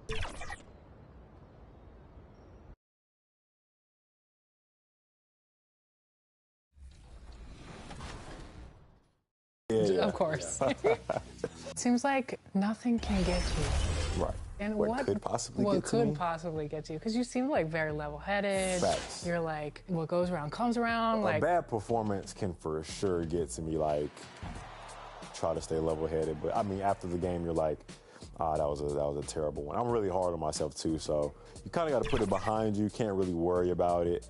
Yeah. Of course. Seems like nothing can get you. Right. And what could possibly get to me? What could possibly get you? Because you seem like very level-headed. Facts. You're like, what goes around comes around. A bad performance can for sure get to me, like, try to stay level-headed. But, I mean, after the game, you're like, that was a terrible one. I'm really hard on myself, too, so you kind of got to put it behind you. Can't really worry about it.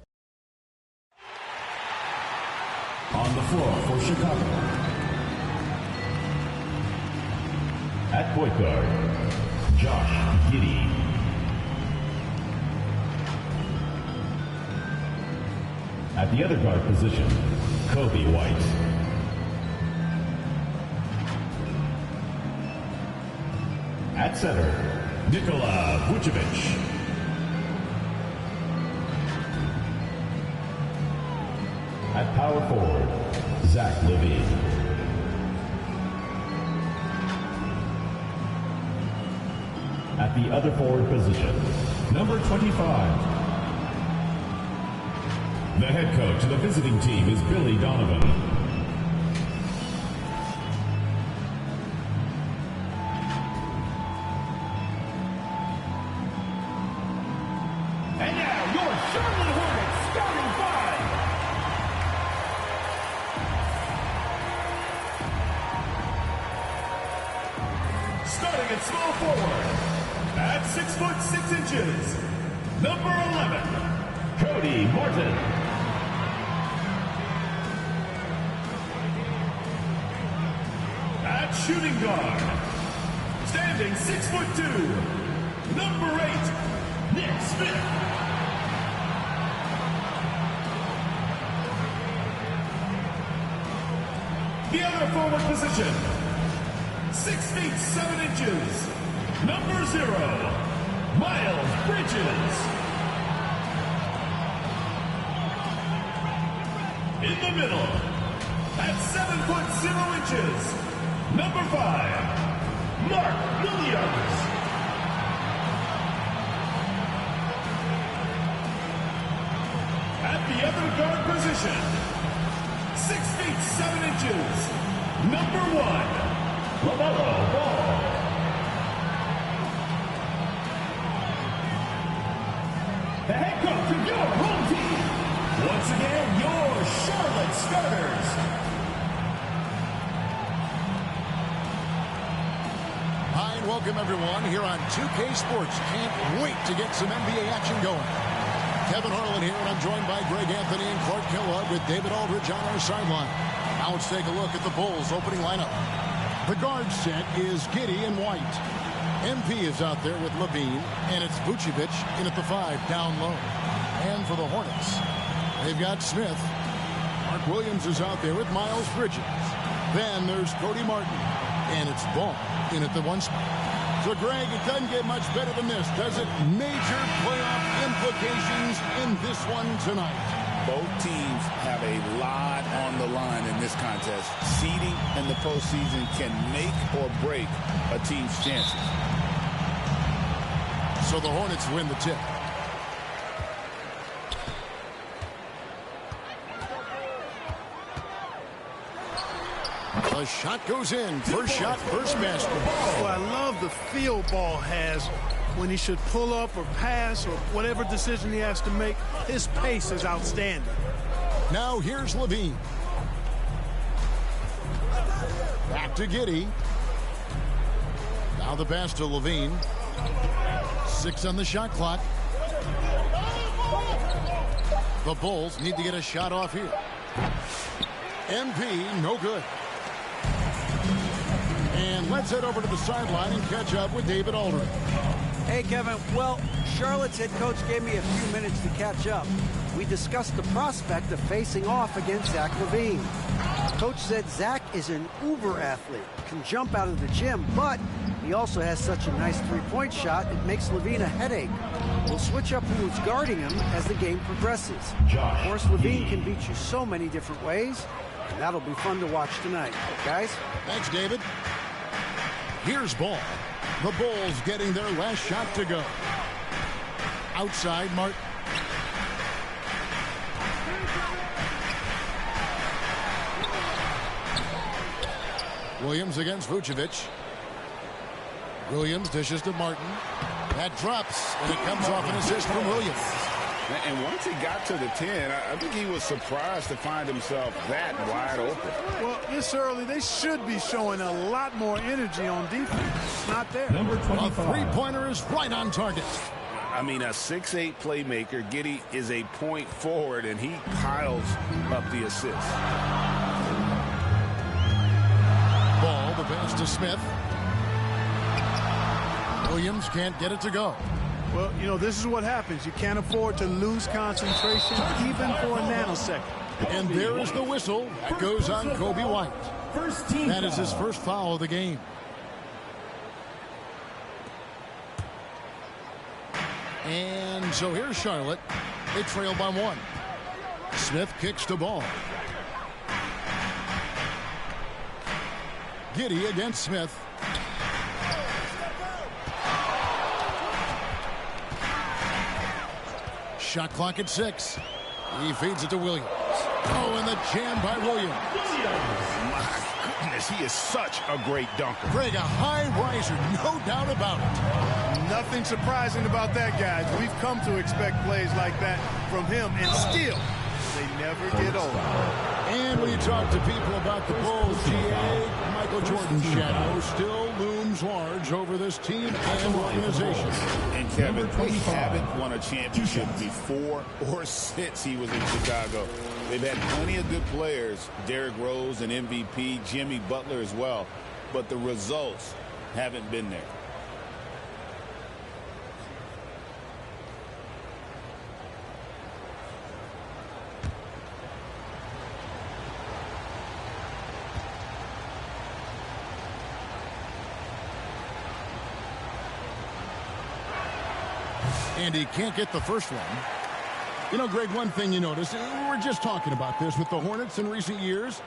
On the floor for Chicago. At point guard, Josh Giddey. At the other guard position, Kobe White. At center, Nikola Vucevic. At power forward, Zach LaVine. At the other forward position, number 25. The head coach of the visiting team is Billy Donovan. And now, your Charlotte Hornets starting five. Starting at small forward. At 6'6", number 11, Cody Martin. At shooting guard, standing 6'2", number 8, Nick Smith. The other forward position, 6 feet 7 inches. Number 0, Miles Bridges. In the middle, at 7'0", number 5, Mark Williams. At the other guard position, 6 feet 7 inches, number 1, LaMelo Ball. The head coach of your home team. Once again, your Charlotte starters. Hi, and welcome everyone here on 2K Sports. Can't wait to get some NBA action going. Kevin Harlan here, and I'm joined by Greg Anthony and Clark Kellogg with David Aldridge on our sideline. Now let's take a look at the Bulls' opening lineup. The guard set is Giddey and White. MP is out there with LaVine, and it's Vucevic in at the 5, down low. And for the Hornets, they've got Smith. Mark Williams is out there with Miles Bridges. Then there's Cody Martin, and it's Ball in at the 1 spot. So, Greg, it doesn't get much better than this, does it? Major playoff implications in this one tonight. Both teams have a lot on the line in this contest. Seeding in the postseason can make or break a team's chances. So the Hornets win the tip. The shot goes in. First shot, first basket. Oh, I love the feel Ball has when he should pull up or pass or whatever decision he has to make. His pace is outstanding. Now here's LaVine. Back to Giddey. Now the pass to LaVine. 6 on the shot clock. The Bulls need to get a shot off here. MP, no good. And let's head over to the sideline and catch up with David Aldridge. Hey, Kevin. Well, Charlotte's head coach gave me a few minutes to catch up. We discussed the prospect of facing off against Zach LaVine. Coach said Zach is an uber athlete, can jump out of the gym, but he also has such a nice three-point shot, it makes LaVine a headache. We'll switch up who's guarding him as the game progresses. Of course, LaVine can beat you so many different ways, and that'll be fun to watch tonight. Guys? Thanks, David. Here's Ball. The Bulls getting their last shot to go. Outside, Martin. Williams against Vucevic. Williams dishes to Martin. That drops, and it comes off an assist from Williams. And once he got to the 10, I think he was surprised to find himself that wide open. Well, this early, they should be showing a lot more energy on defense. It's not there. Number 25. A three-pointer is right on target. I mean, a 6'8" playmaker. Giddey is a point forward, and he piles up the assists. Ball, the pass to Smith. Williams can't get it to go. Well, you know, this is what happens. You can't afford to lose concentration even for a nanosecond. And there is the whistle. That goes on Kobe White. First team. That is his first foul of the game. And so here's Charlotte. They trail by 1. Smith kicks the ball. Giddey against Smith. Shot clock at 6. He feeds it to Williams. Oh, and the jam by Williams. My goodness, he is such a great dunker. Greg, a high riser, no doubt about it. Nothing surprising about that, guys. We've come to expect plays like that from him, and still, they never get old. And when you talk to people about the Bulls, GA, Michael Jordan's shadow still looms large over this team and organization. And Kevin, they haven't won a championship before or since he was in Chicago. They've had plenty of good players, Derrick Rose, an MVP, Jimmy Butler as well, but the results haven't been there. And he can't get the first one. You know, Greg, one thing you notice, we were just talking about this with the Hornets in recent years,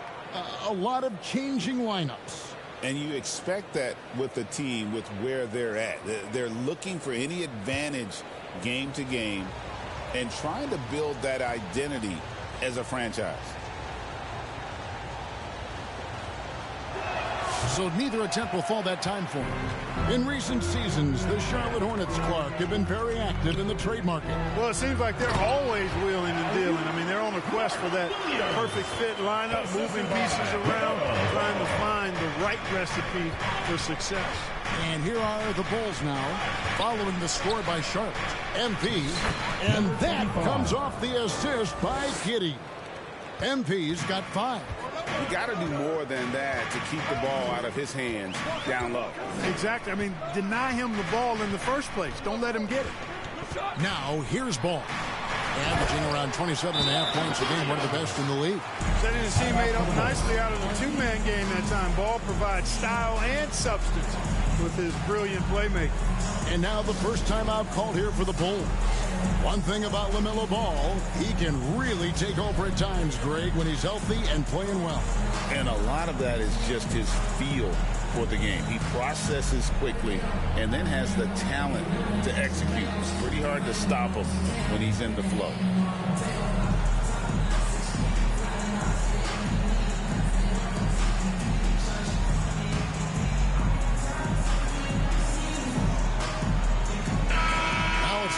a lot of changing lineups. And you expect that with the team, with where they're at. They're looking for any advantage game to game and trying to build that identity as a franchise. So neither attempt will fall that time for him. In recent seasons, the Charlotte Hornets, Clark, have been very active in the trade market. Well, it seems like they're always wheeling and dealing. I mean, they're on a quest for that perfect fit lineup, moving pieces around, trying to find the right recipe for success. And here are the Bulls now, following the score by Charlotte. MP, and that comes off the assist by Giddey. MP's got 5. You got to do more than that to keep the ball out of his hands down low. Exactly. I mean, deny him the ball in the first place. Don't let him get it. Now, here's Ball. Averaging around 27.5 points a game, one of the best in the league. Setting his teammate up nicely out of the two-man game that time. Ball provides style and substance with his brilliant playmaking. And now the first timeout called here for the Bulls. One thing about LaMelo Ball, he can really take over at times, Greg, when he's healthy and playing well. And a lot of that is just his feel for the game. He processes quickly and then has the talent to execute. It's pretty hard to stop him when he's in the flow.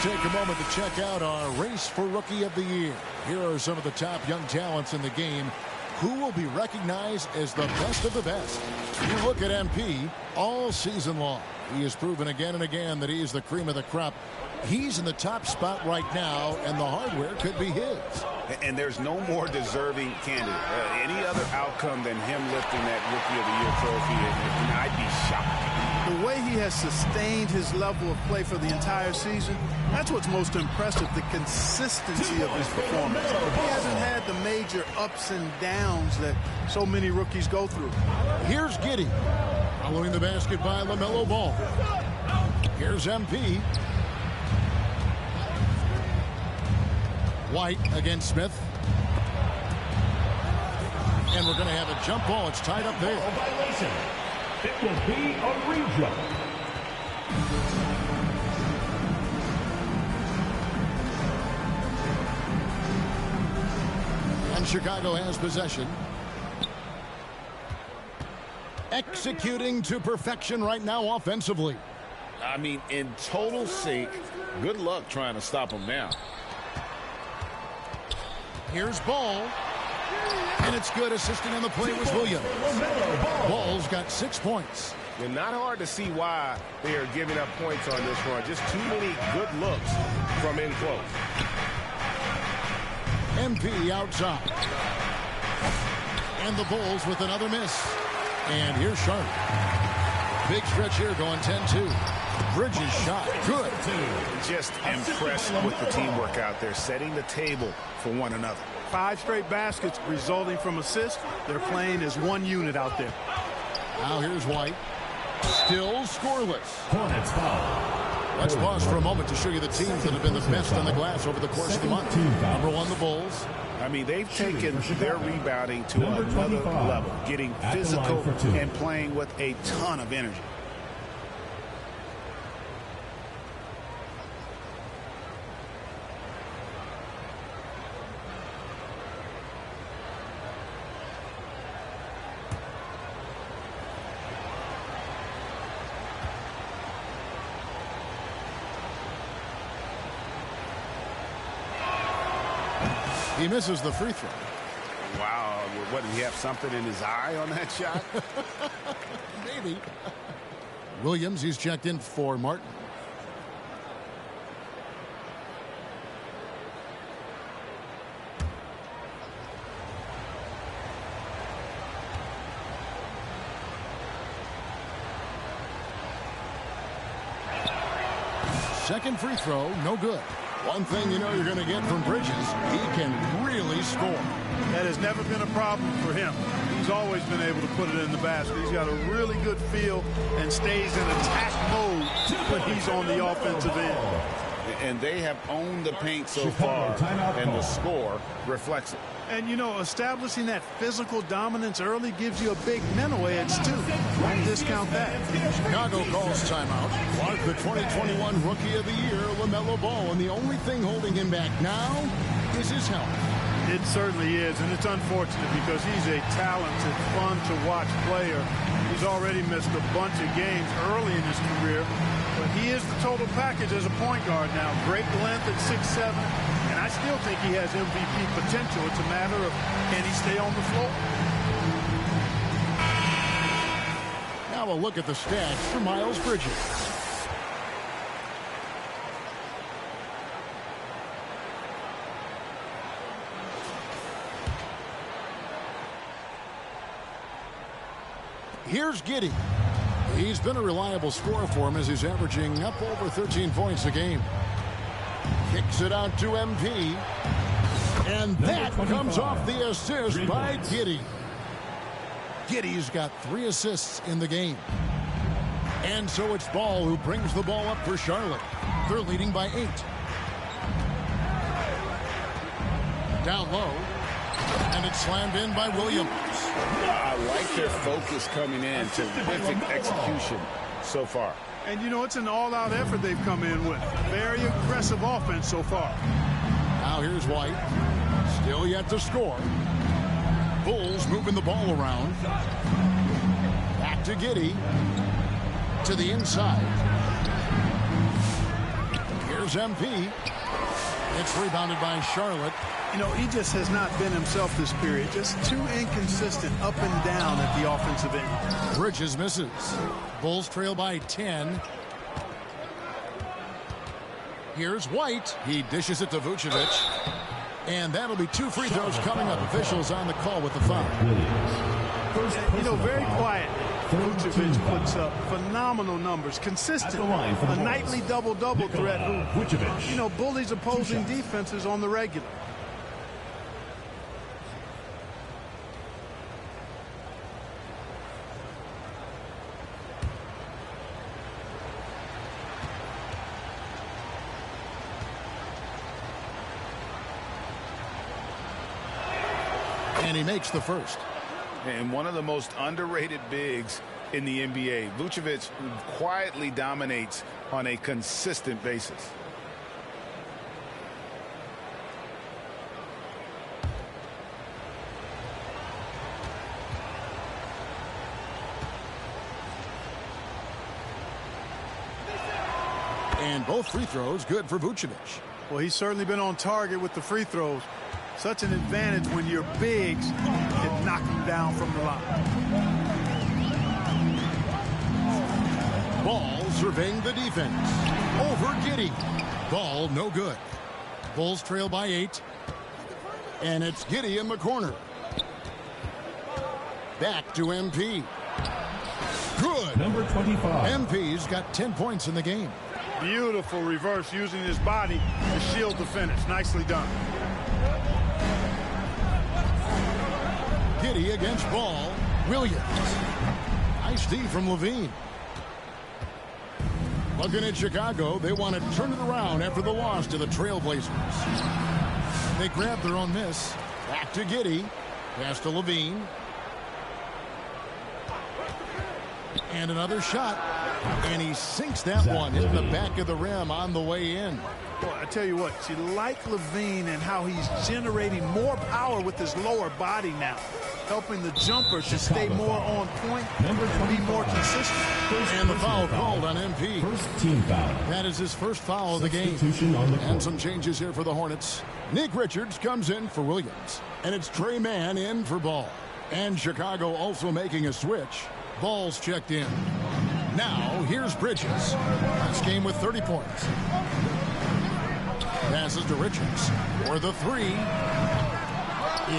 Take a moment to check out our race for Rookie of the Year. Here are some of the top young talents in the game who will be recognized as the best of the best. You look at MP all season long. He has proven again and again that he is the cream of the crop. He's in the top spot right now, and the hardware could be his. And there's no more deserving candidate. Any other outcome than him lifting that Rookie of the Year trophy, and I'd be shocked. The way he has sustained his level of play for the entire season, that's what's most impressive, the consistency of his performance. He hasn't had the major ups and downs that so many rookies go through. Here's Giddey, following the basket by LaMelo Ball. Here's MP. White against Smith. And we're going to have a jump ball. It's tied up there. It will be a rejump. And Chicago has possession. Executing to perfection right now offensively. I mean, in total sync. Good luck trying to stop him now. Here's Ball. And it's good. Assisting on the play was Williams. Ball's got 6 points. And not hard to see why they are giving up points on this run. Just too many good looks from in close. MP outside. And the Bulls with another miss. And here's Charlotte. Big stretch here going 10-2. Bridges shot. Good. Just impressed with the teamwork out there, setting the table for one another. 5 straight baskets resulting from assists. They're playing as one unit out there. Now here's White. Still scoreless. Hornets foul. Let's pause for a moment to show you the teams that have been the best on the glass over the course of the month. Number 1, the Bulls. I mean, they've taken their rebounding to another level, getting physical and playing with a ton of energy. He misses the free throw. Wow. What, did he have something in his eye on that shot? Maybe. Williams, he's checked in for Martin. Second free throw, no good. One thing you know you're going to get from Bridges, he can really score. That has never been a problem for him. He's always been able to put it in the basket. He's got a really good feel and stays in attack mode when he's on the offensive end. And they have owned the paint so far, and the score reflects it. And, you know, establishing that physical dominance early gives you a big mental edge, too. Don't discount that. Chicago calls timeout. Clark, the 2021 Rookie of the Year, LaMelo Ball, and the only thing holding him back now is his health. It certainly is, and it's unfortunate because he's a talented, fun-to-watch player. He's already missed a bunch of games early in his career, but he is the total package as a point guard now. Great length at 6'7", and I still think he has MVP potential. It's a matter of can he stay on the floor. Now a look at the stats for Miles Bridges. Here's Giddey. He's been a reliable scorer for him as he's averaging up over 13 points a game. Kicks it out to MP. And that comes off the assist by Giddey. Giddey's got 3 assists in the game. And so it's Ball who brings the ball up for Charlotte. They're leading by 8. Down low. And it's slammed in by Williams. I like their focus coming in. Terrific execution so far. And, you know, it's an all-out effort they've come in with. Very aggressive offense so far. Now here's White. Still yet to score. Bulls moving the ball around. Back to Giddey. To the inside. Here's MP. It's rebounded by Charlotte. You know, he just has not been himself this period. Just too inconsistent up and down at the offensive end. Bridges misses. Bulls trail by 10. Here's White. He dishes it to Vucevic. And that'll be 2 free throws coming up. Officials on the call with the foul. You know, very quiet. Vucevic puts up phenomenal numbers. Consistent. A nightly double-double threat who, you know, bullies opposing defenses on the regular. And he makes the first. And one of the most underrated bigs in the NBA. Vucevic quietly dominates on a consistent basis. And both free throws good for Vucevic. Well, he's certainly been on target with the free throws. Such an advantage when your bigs can knock him down from the line. Ball surveying the defense. Over Giddey. Ball no good. Bulls trail by 8. And it's Giddey in the corner. Back to MP. Good. Number 25. MP's got 10 points in the game. Beautiful reverse using his body to shield the finish. Nicely done. Giddey against Ball. Williams. Nice D from Levine. Looking at Chicago, they want to turn it around after the loss to the Trailblazers. They grab their own miss. Back to Giddey. Pass to Levine. And another shot. And he sinks that one in the back of the rim on the way in. Well, I tell you what, you like Levine and how he's generating more power with his lower body now, helping the jumper to stay more on point and be more consistent. And the foul called on MP. First team foul. That is his first foul of the game. And some changes here for the Hornets. Nick Richards comes in for Williams. And it's Trey Mann in for Ball. And Chicago also making a switch. Ball's checked in. Now, here's Bridges. Last game with 30 points. Passes to Richards for the 3.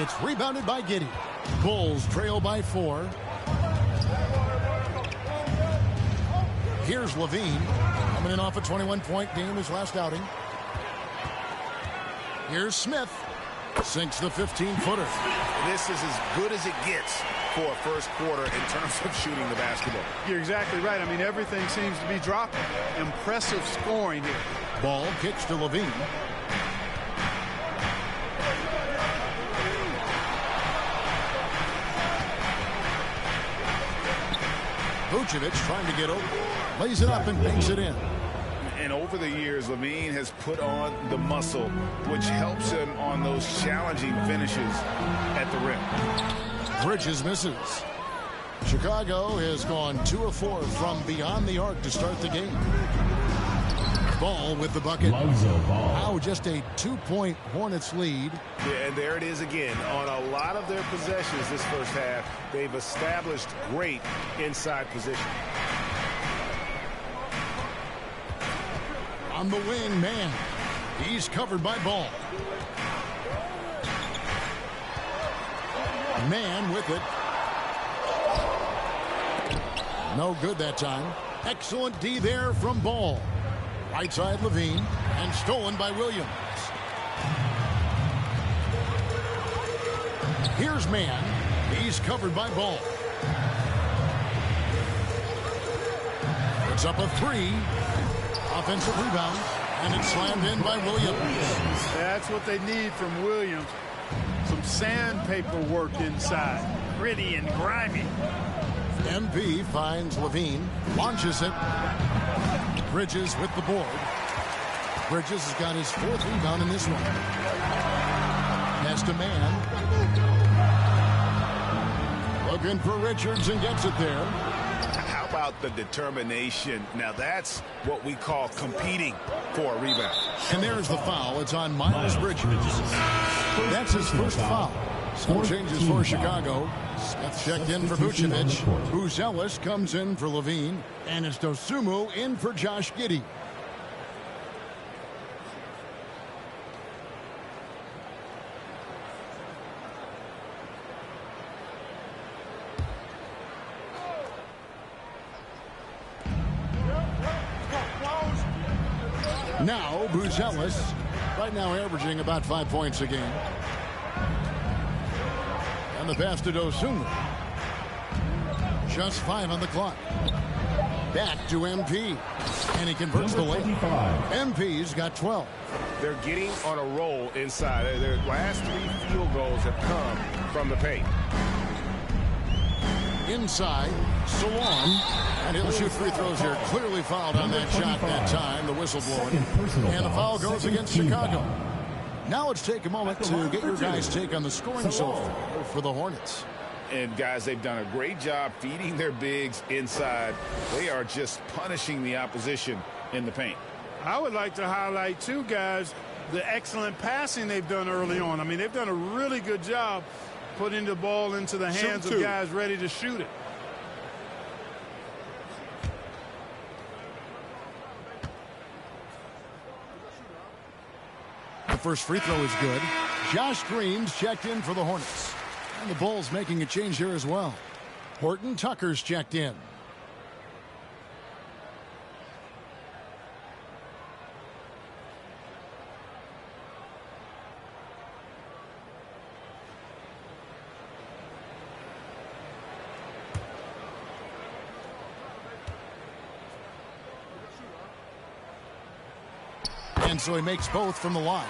It's rebounded by Giddey. Bulls trail by 4. Here's Levine. Coming in off a 21-point game his last outing. Here's Smith. Sinks the 15-footer. This is as good as it gets for a first quarter in terms of shooting the basketball. You're exactly right. I mean, everything seems to be dropping. Impressive scoring here. Ball kicks to Levine. Vucevic trying to get open. Lays it up and banks it in. And over the years, Levine has put on the muscle, which helps him on those challenging finishes at the rim. Bridges misses. Chicago has gone 2 of 4 from beyond the arc to start the game. Ball with the bucket. Now just a 2-point Hornets lead. Yeah, and there it is again. On a lot of their possessions this first half, they've established great inside position. On the wing, man. He's covered by Ball. Man with it. No good that time. Excellent D there from Ball. Right side Levine. And stolen by Williams. Here's Man. He's covered by Ball. It's up a 3. Offensive rebound. And it's slammed in by Williams. That's what they need from Williams. Some sandpaper work inside. Gritty and grimy. MP finds Levine. Launches it. Bridges with the board. Bridges has got his 4th rebound in this one. Pass to Man. Looking for Richards and gets it there. How about the determination? Now that's what we call competing for a rebound. And there's the foul. It's on Miles Bridges. That's his first foul. Some changes for Chicago. Smith checked in for Vucevic. Buzelis comes in for Levine. And it's Dosumu in for Josh Giddey. Now, Buzelis, right now averaging about 5 points a game. And the pass to Dosunmu. Just 5 on the clock. Back to MP. And he converts the lane. MP's got 12. They're getting on a roll inside. Their last 3 field goals have come from the paint. inside. Salon. And he'll shoot free throws here. Clearly fouled on that shot that time. The whistle blowing. And the foul goes against Chicago. Now let's take a moment to get your guys' take on the scoring so far for the Hornets. And, guys, they've done a great job feeding their bigs inside. They are just punishing the opposition in the paint. I would like to highlight, too, guys, the excellent passing they've done early on. I mean, they've done a really good job putting the ball into the hands of guys ready to shoot it. The first free throw is good. Josh Green's checked in for the Hornets. And the Bulls making a change here as well. Horton Tucker's checked in. And so he makes both from the line.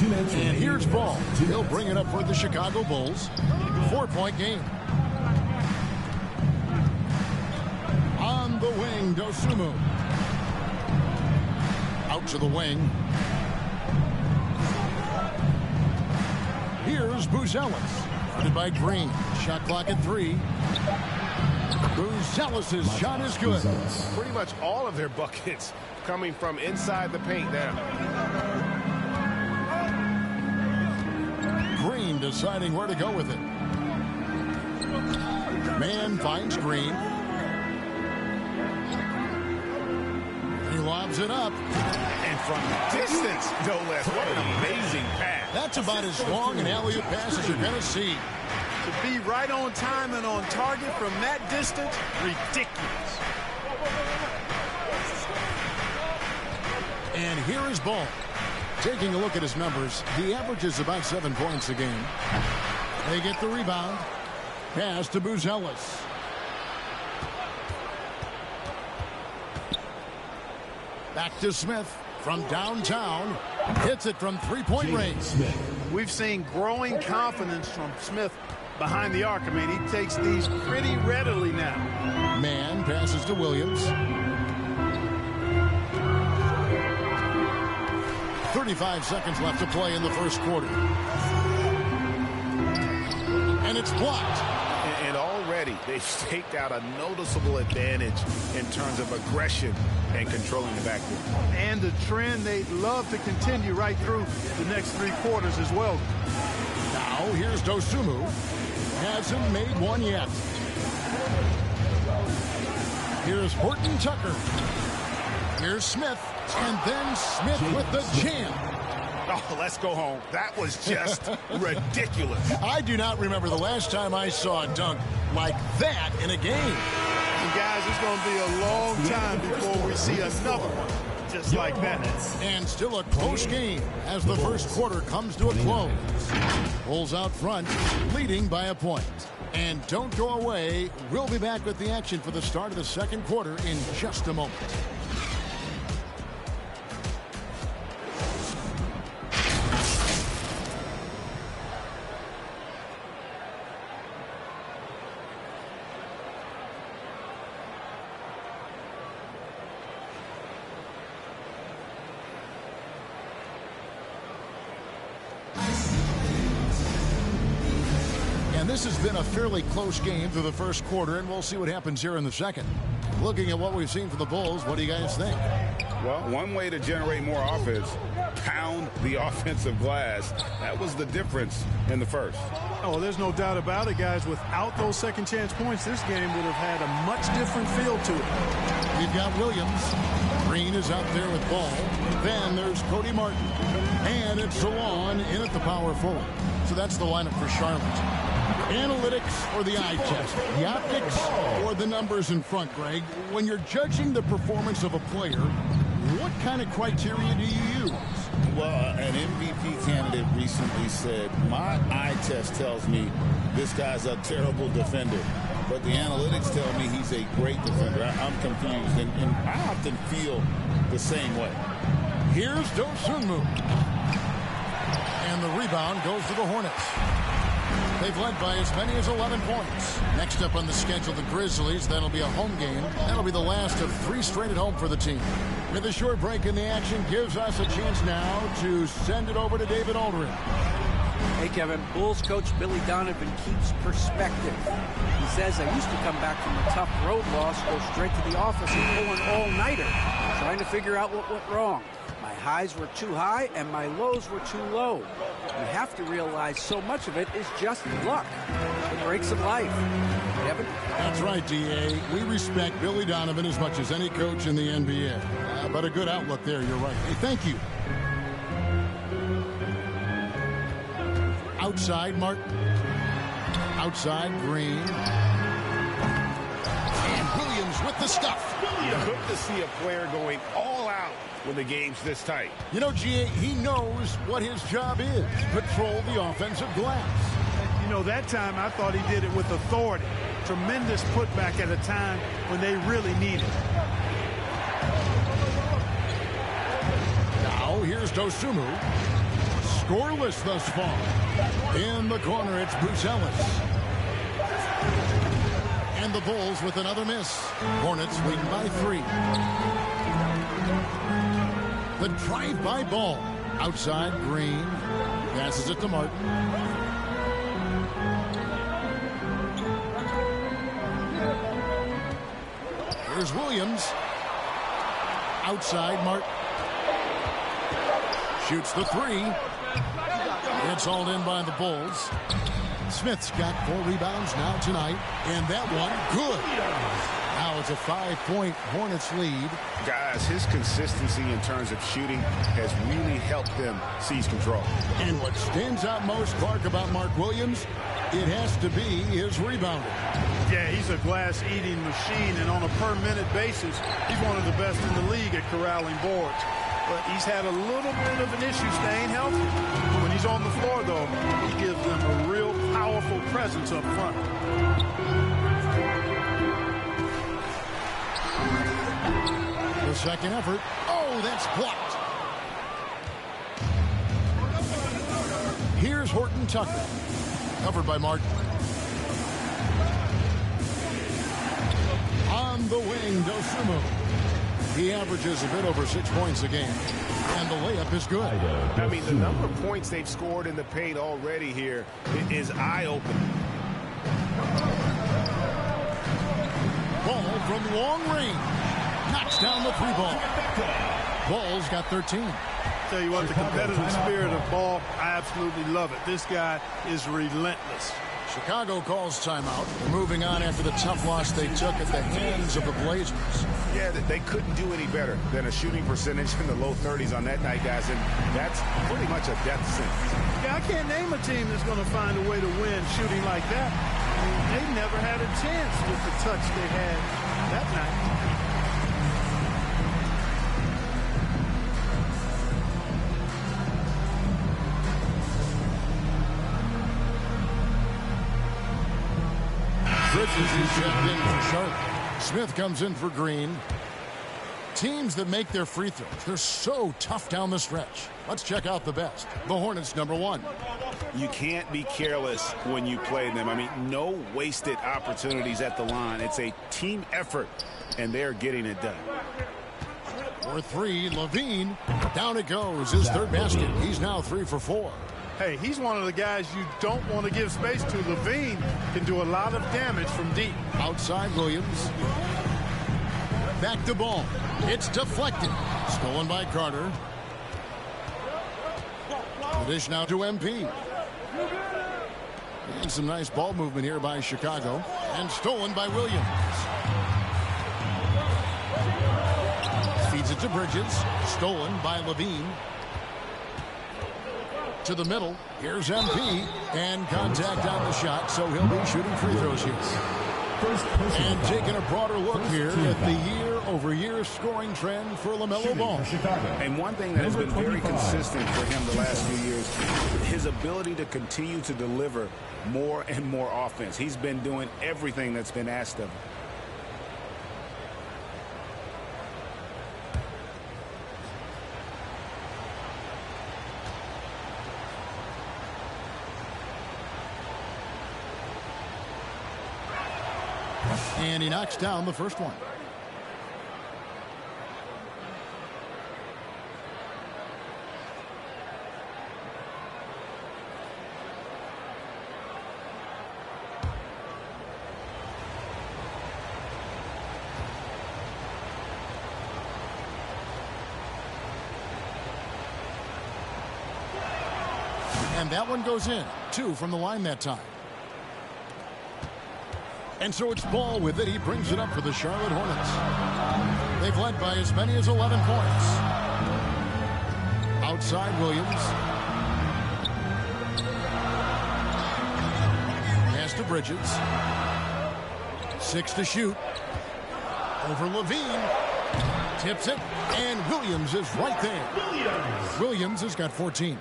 And here's ball. He'll bring it up for the Chicago Bulls. 4-point game. On the wing, Dosunmu. Out to the wing. Here's Buzelis. Guarded by Green. Shot clock at 3. Buzelis' shot is good. Pretty much all of their buckets coming from inside the paint now. Green deciding where to go with it. Man finds Green. He lobs it up. And from distance, no less. What an amazing pass. That's about as long an alley-oop pass as you're going to see. To be right on time and on target from that distance, ridiculous. And here is Ball. Taking a look at his numbers, he averages about 7 points a game. They get the rebound. Pass to Buzelis. Back to Smith from downtown. Hits it from 3-point range. We've seen growing confidence from Smith behind the arc. I mean, he takes these pretty readily now. Man passes to Williams. 35 seconds left to play in the first quarter. And it's blocked. And already they've staked out a noticeable advantage in terms of aggression and controlling the backcourt. And the trend they'd love to continue right through the next 3 quarters as well. Now here's Dosunmu. Hasn't made one yet. Here's Horton Tucker. Here's Smith. And then Smith with the jam. Oh, let's go home. That was just ridiculous. I do not remember the last time I saw a dunk like that in a game. And guys, it's going to be a long time before we see another one just like that. And still a close game as the first quarter comes to a close. Bulls out front, leading by a point. And don't go away. We'll be back with the action for the start of the second quarter in just a moment. This has been a fairly close game through the first quarter, and we'll see what happens here in the second. Looking at what we've seen from the Bulls, what do you guys think? Well, one way to generate more offense, pound the offensive glass. That was the difference in the first. Oh, there's no doubt about it, guys. Without those second chance points, this game would have had a much different feel to it. We've got Williams. Green is out there with ball. Then there's Cody Martin. And it's Salon in at the power forward. So that's the lineup for Charlotte. Analytics or the eye test? The optics or the numbers in front, Greg? When you're judging the performance of a player, what kind of criteria do you use? Well, an MVP candidate recently said, my eye test tells me this guy's a terrible defender, but the analytics tell me he's a great defender. I'm confused, and I often feel the same way. Here's Dosunmu. And the rebound goes to the Hornets. They've led by as many as 11 points. Next up on the schedule, the Grizzlies. That'll be a home game. That'll be the last of 3 straight at home for the team. With a short break in the action, gives us a chance now to send it over to David Aldridge. Hey, Kevin, Bulls coach Billy Donovan keeps perspective. He says, I used to come back from a tough road loss, go straight to the office and pull an all-nighter, trying to figure out what went wrong. My highs were too high and my lows were too low. You have to realize so much of it is just luck. The breaks of life. Kevin? That's right, D.A. We respect Billy Donovan as much as any coach in the NBA. But a good outlook there, you're right. Hey, thank you. Outside, Martin. Outside, Green. And Williams with the stuff. You hope to see a player going all out when the game's this tight. You know, G.A., he knows what his job is. Patrol the offensive glass. You know, that time I thought he did it with authority. Tremendous putback at a time when they really need it. Now, here's Dosumu. Scoreless thus far. In the corner, it's Bruce Ellis. And the Bulls with another miss. Hornets leading by 3. The drive-by ball. Outside, Green. Passes it to Martin. Here's Williams. Outside, Martin. Shoots the 3. It's hauled in by the Bulls. Smith's got 4 rebounds now tonight. And that one, good. Now it's a 5-point Hornets lead. Guys, his consistency in terms of shooting has really helped them seize control. And what stands out most, Clark, about Mark Williams, it has to be his rebounding. Yeah, he's a glass-eating machine, and on a per-minute basis, he's one of the best in the league at corralling boards. But he's had a little bit of an issue staying healthy. When he's on the floor, though, he gives them a real powerful presence up front. The second effort. Oh, that's blocked. Here's Horton Tucker. Covered by Martin. On the wing, Dosumu. He averages a bit over 6 points a game. And the layup is good. I mean, the number of points they've scored in the paint already here is eye-opening. Ball from long range. Knocks down the 3-ball. Ball's got 13. Tell you what, the competitive spirit of Ball, I absolutely love it. This guy is relentless. Chicago calls timeout. They're moving on after the tough loss they took at the hands of the Blazers. Yeah, they couldn't do any better than a shooting percentage in the low 30s on that night, guys, and that's pretty much a death sentence. Yeah, I can't name a team that's going to find a way to win shooting like that. I mean, they never had a chance with the touch they had that night. Bridges is checked in for Charlotte. Smith comes in for Green. Teams that make their free throws, they're so tough down the stretch. Let's check out the best. The Hornets, number 1. You can't be careless when you play them. I mean, no wasted opportunities at the line. It's a team effort, and they're getting it done. For 3, Levine. Down it goes. His third basket. He's now 3 for 4. Hey, he's one of the guys you don't want to give space to. Levine can do a lot of damage from deep. Outside, Williams. Back to ball. It's deflected. Stolen by Carter. The dish now to MP. And some nice ball movement here by Chicago. And stolen by Williams. Feeds it to Bridges. Stolen by Levine. To the middle. Here's MP. And contact on the shot, so he'll be shooting free throws here. And taking a broader look here at the year-over-year scoring trend for LaMelo Ball. And one thing that has been very consistent for him the last few years, his ability to continue to deliver more and more offense. He's been doing everything that's been asked of him. And he knocks down the first one. And that one goes in. 2 from the line that time. And so it's Ball with it. He brings it up for the Charlotte Hornets. They've led by as many as 11 points. Outside Williams. Pass to Bridges. 6 to shoot. Over Levine. Tips it. And Williams is right there. Williams has got 14.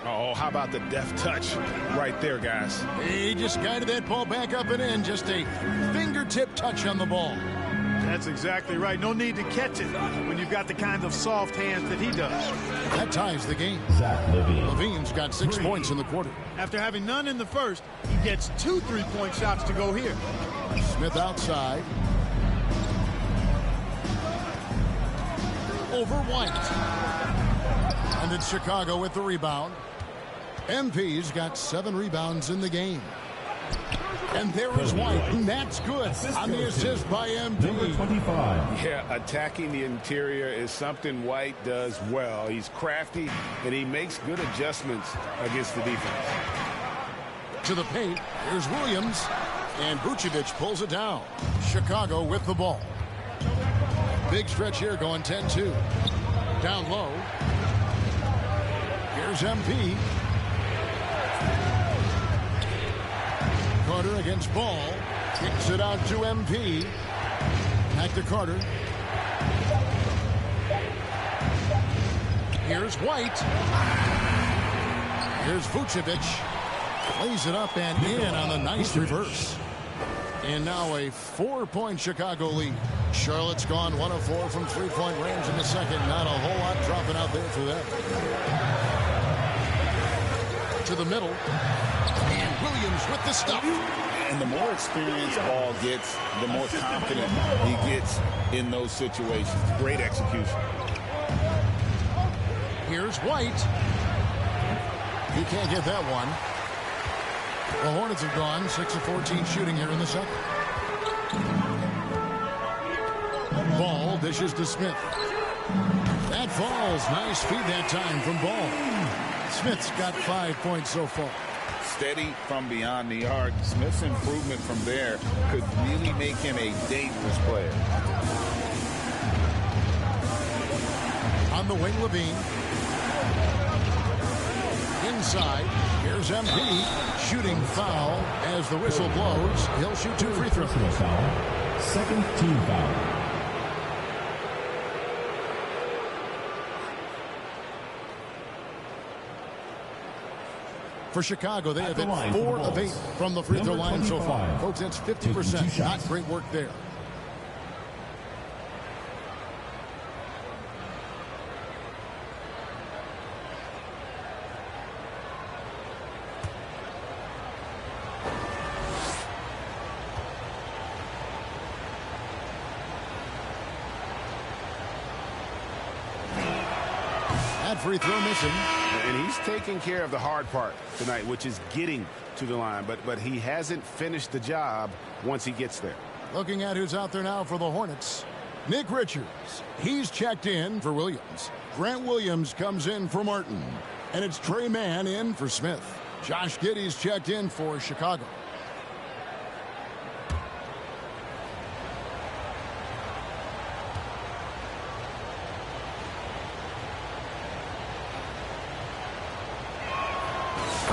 Oh, how about the deft touch right there, guys? He just guided that ball back up and in. Just a fingertip touch on the ball. That's exactly right. No need to catch it when you've got the kind of soft hands that he does. That ties the game. Levine's got 6 points in the quarter. After having none in the first, he gets 2 3-point shots to go here. Smith outside. Over White. And it's Chicago with the rebound. MP's got 7 rebounds in the game. And there is White, and that's good on the assist by MP. Number 25. Yeah, attacking the interior is something White does well. He's crafty, and he makes good adjustments against the defense. To the paint, here's Williams, and Vucevic pulls it down. Chicago with the ball. Big stretch here going 10-2. Down low. Here's MP. Carter against Ball. Kicks it out to MP. Back to Carter. Here's White. Here's Vucevic. Plays it up and in on the nice reverse. And now a 4-point Chicago lead. Charlotte's gone 1 of 4 from 3-point range in the second. Not a whole lot dropping out there for them. To the middle. And Williams with the stuff. And the more experience Ball gets, the more confident he gets in those situations. Great execution. Here's White. He can't get that one. The Hornets have gone 6 of 14 shooting here in the second. Ball dishes to Smith. That falls. Nice feed that time from Ball. Smith's got 5 points so far. Steady from beyond the arc. Smith's improvement from there could really make him a dangerous player. On the wing, Levine. Inside, here's MP. Shooting foul as the whistle blows. He'll shoot 2 free throws. Second team foul. For Chicago, they have hit 4 of 8 from the free throw line so far. Folks, that's 50%. Not great work there. That free throw missing. And he's taking care of the hard part tonight, which is getting to the line. But he hasn't finished the job once he gets there. Looking at who's out there now for the Hornets. Nick Richards. He's checked in for Williams. Grant Williams comes in for Martin. And it's Trey Mann in for Smith. Josh Giddey's checked in for Chicago.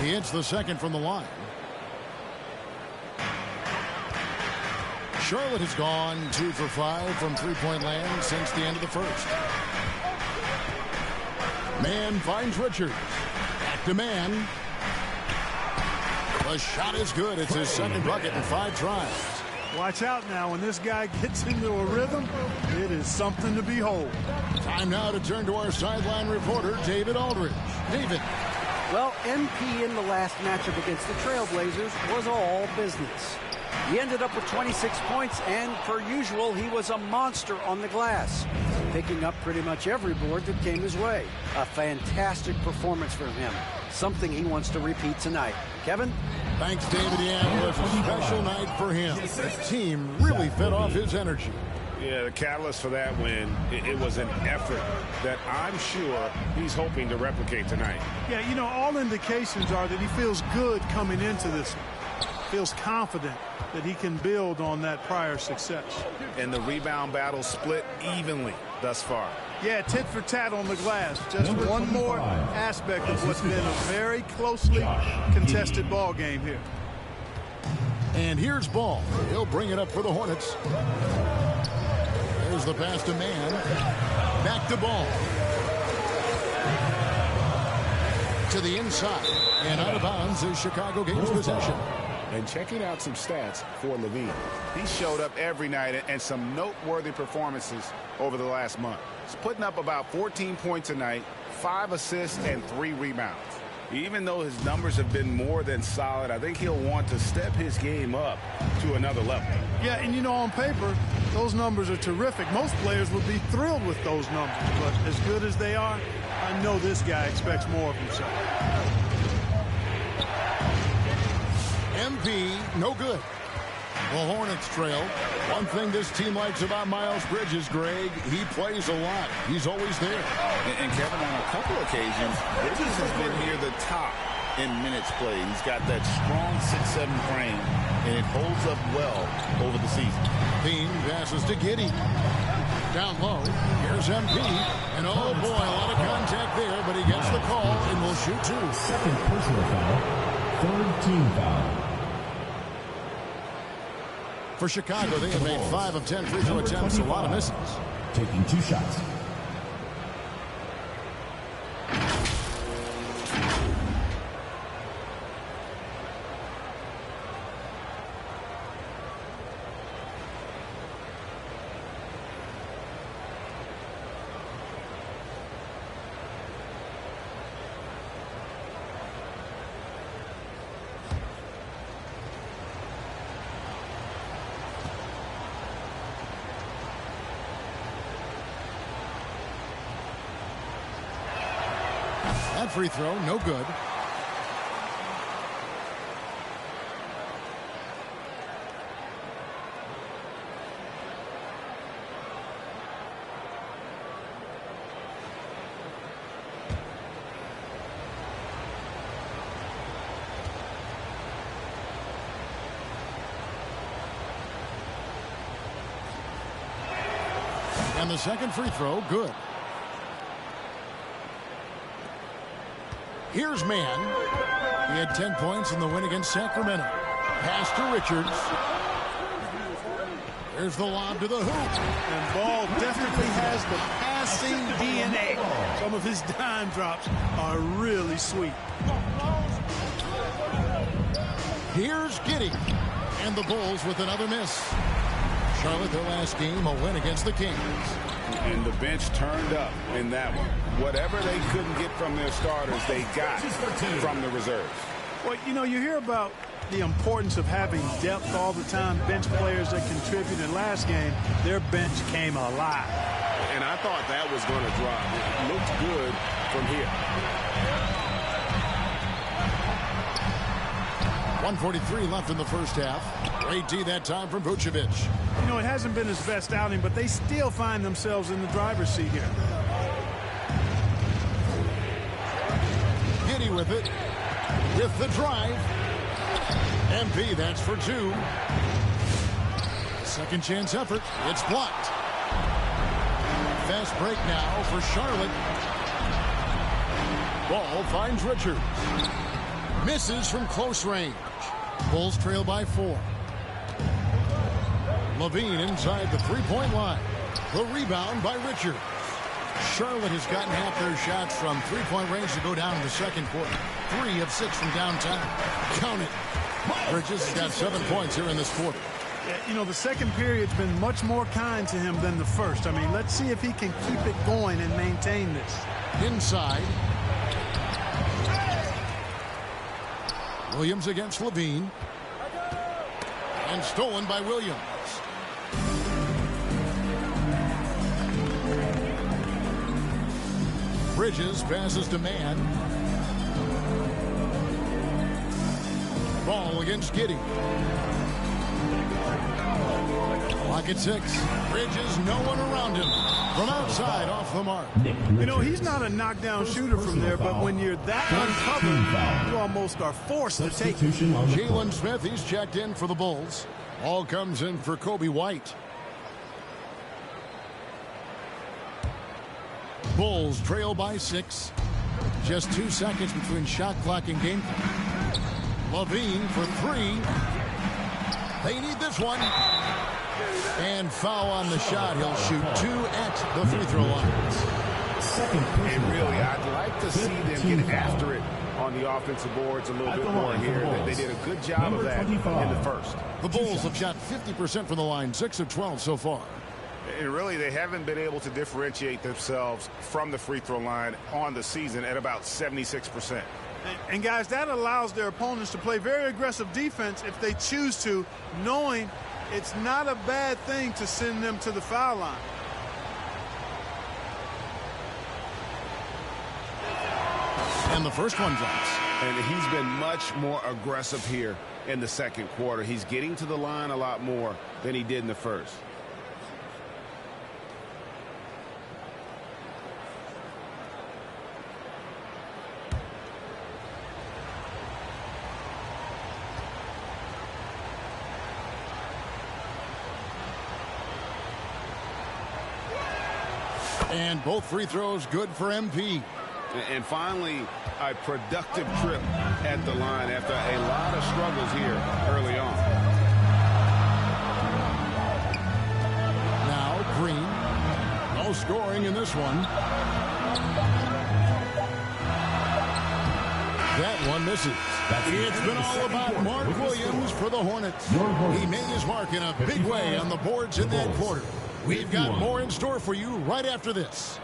He hits the second from the line. Charlotte has gone 2 for 5 from 3-point land since the end of the first. Mann finds Richards. Back to Mann. The shot is good. It's his second bucket in 5 tries. Watch out now. When this guy gets into a rhythm, it is something to behold. Time now to turn to our sideline reporter, David Aldridge. David. Well, MP in the last matchup against the Trailblazers was all business. He ended up with 26 points, and per usual, he was a monster on the glass, picking up pretty much every board that came his way. A fantastic performance from him, something he wants to repeat tonight. Kevin? Thanks, David. Yeah, it was a special night for him. The team really fed off his energy. Yeah, the catalyst for that win, it was an effort that I'm sure he's hoping to replicate tonight. Yeah, you know, all indications are that he feels good coming into this one. Feels confident that he can build on that prior success. And the rebound battle split evenly thus far. Yeah, tit for tat on the glass. Just one more aspect of what's been a very closely contested ball game here. And here's Ball. He'll bring it up for the Hornets. There's the pass to Man. Back to Ball. To the inside. And out of bounds is Chicago gains possession. And checking out some stats for Levine. He showed up every night and some noteworthy performances over the last month. He's putting up about 14 points a night, 5 assists, and 3 rebounds. Even though his numbers have been more than solid, I think he'll want to step his game up to another level. Yeah, and you know, on paper, those numbers are terrific. Most players would be thrilled with those numbers, but as good as they are, I know this guy expects more of himself. MP, no good. The Hornets trail. One thing this team likes about Miles Bridges, Greg, he plays a lot. He's always there. And Kevin, on a couple occasions, Bridges has been near the top in minutes played. He's got that strong 6'7" frame, and it holds up well over the season. Bean passes to Giddey. Down low, here's MP. And oh boy, a lot of contact there, but he gets the call and will shoot 2. Second personal foul. Third team foul. For Chicago, they have made 5 of 10 free throw attempts, a lot of misses. Taking 2 shots. That free throw, no good. And the second free throw, good. Here's Man. He had 10 points in the win against Sacramento. Pass to Richards. There's the lob to the hoop. And Ball definitely has the passing DNA. Some of his dime drops are really sweet. Here's Giddey. And the Bulls with another miss. Charlotte, their last game, a win against the Kings. And the bench turned up in that one. Whatever they couldn't get from their starters, they got from the reserves. Well, you know, you hear about the importance of having depth all the time, bench players that contributed last game. Their bench came alive. And I thought that was going to drop. It looked good from here. 1:43 left in the first half. Great D that time from Vucevic. You know, it hasn't been his best outing, but they still find themselves in the driver's seat here. Giddey with it. With the drive. MP, that's for 2. Second chance effort. It's blocked. Fast break now for Charlotte. Ball finds Richards. Misses from close range. Bulls trail by 4. Levine inside the three-point line. The rebound by Richards. Charlotte has gotten half their shots from three-point range to go down in the second quarter. 3 of 6 from downtown. Count it. Bridges has got 7 points here in this quarter. Yeah, you know, the second period's been much more kind to him than the first. I mean, let's see if he can keep it going and maintain this. Inside. Williams against Levine. And stolen by Williams. Bridges passes to man. Ball against Giddey. Clock at 6. Bridges, no one around him. From outside, off the mark. You know, he's not a knockdown shooter from there, but when you're that uncovered, you almost are forced to take it. Jalen Smith, he's checked in for the Bulls. All comes in for Kobe White. Bulls trail by 6. Just 2 seconds between shot clock and game clock. Levine for 3. They need this one. And foul on the shot. He'll shoot 2 at the free throw line. And really, I'd like to see them get after it on the offensive boards a little bit more here. They did a good job of that in the first. The Bulls have shot 50% from the line, 6 of 12 so far. And really, they haven't been able to differentiate themselves from the free throw line on the season at about 76%. And guys, that allows their opponents to play very aggressive defense if they choose to, knowing it's not a bad thing to send them to the foul line. And the first one drops. And he's been much more aggressive here in the second quarter. He's getting to the line a lot more than he did in the first. And both free throws good for MP. And finally, a productive trip at the line after a lot of struggles here early on. Now Green. No scoring in this one. That one misses. It's been all about Mark Williams for the Hornets. He made his mark in a big way on the boards in that quarter. We've got more in store for you right after this.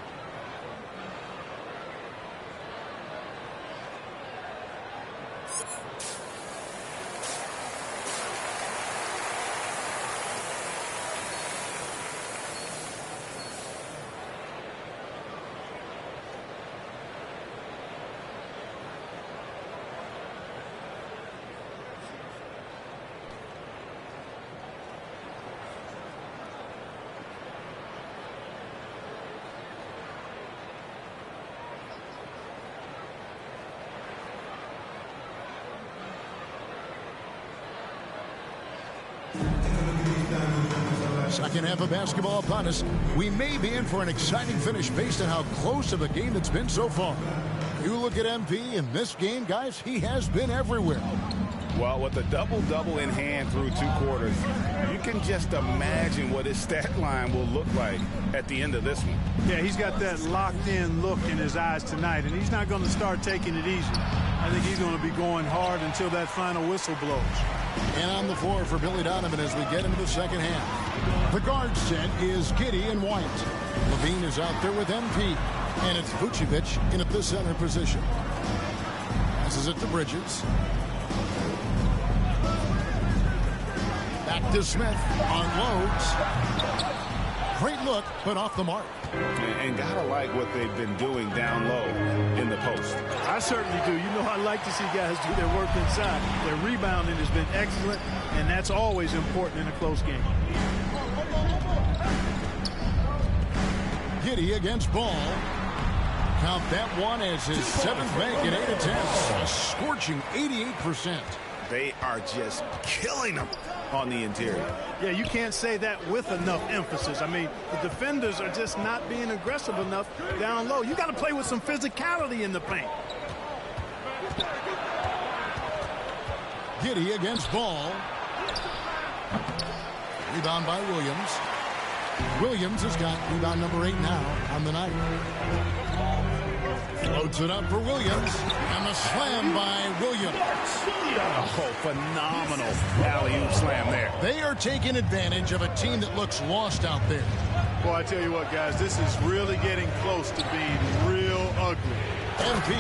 Second half of basketball upon us. We may be in for an exciting finish based on how close of a game it's been so far. You look at MP in this game, guys, he has been everywhere. Well, with a double-double in hand through 2 quarters, you can just imagine what his stat line will look like at the end of this one. Yeah, he's got that locked-in look in his eyes tonight, and he's not going to start taking it easy. I think he's going to be going hard until that final whistle blows. And on the floor for Billy Donovan as we get into the second half. The guard set is Giddey and White. Levine is out there with MP. And it's Vucevic in at the center position. Passes it to Bridges. Back to Smith. Unloads. Great look, but off the mark. And gotta like what they've been doing down low in the post. I certainly do. You know, I like to see guys do their work inside. Their rebounding has been excellent, and that's always important in a close game. Giddey against Ball. Count that one as his 7th make in 8 attempts. A scorching 88%. They are just killing them on the interior. Yeah, you can't say that with enough emphasis. I mean, the defenders are just not being aggressive enough down low. You got to play with some physicality in the paint. Giddey against Ball. Rebound by Williams. Williams has got rebound number 8 now on the night. Floats it up for Williams. And the slam by Williams. Oh, phenomenal alley-oop slam there. They are taking advantage of a team that looks lost out there. Well, I tell you what, guys, this is really getting close to being real ugly. MP,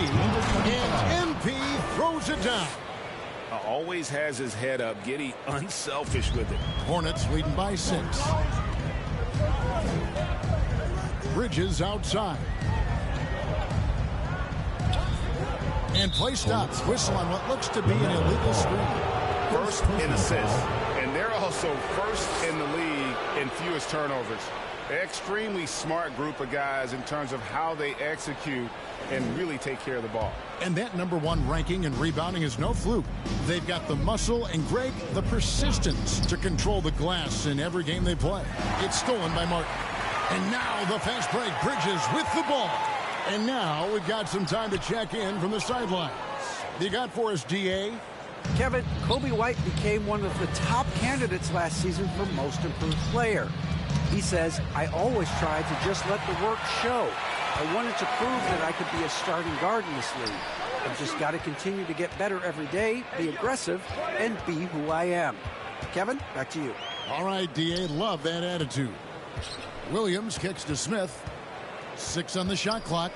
and MP throws it down. Always has his head up. Giddey unselfish with it. Hornets leading by 6. Bridges outside. And play stops. Whistle on what looks to be an illegal screen. First in assists. And they're also first in the league in fewest turnovers. Extremely smart group of guys in terms of how they execute and really take care of the ball. And that #1 ranking and rebounding is no fluke. They've got the muscle and, Greg, the persistence to control the glass in every game they play. It's stolen by Martin. And now the fast break. Bridges with the ball. And now we've got some time to check in from the sidelines. You got for us, DA? Kevin, Kobe White became one of the top candidates last season for most improved player. He says, I always tried to just let the work show. I wanted to prove that I could be a starting guard in this league. I've just got to continue to get better every day, be aggressive, and be who I am. Kevin, back to you. All right, DA, love that attitude. Williams kicks to Smith. 6 on the shot clock.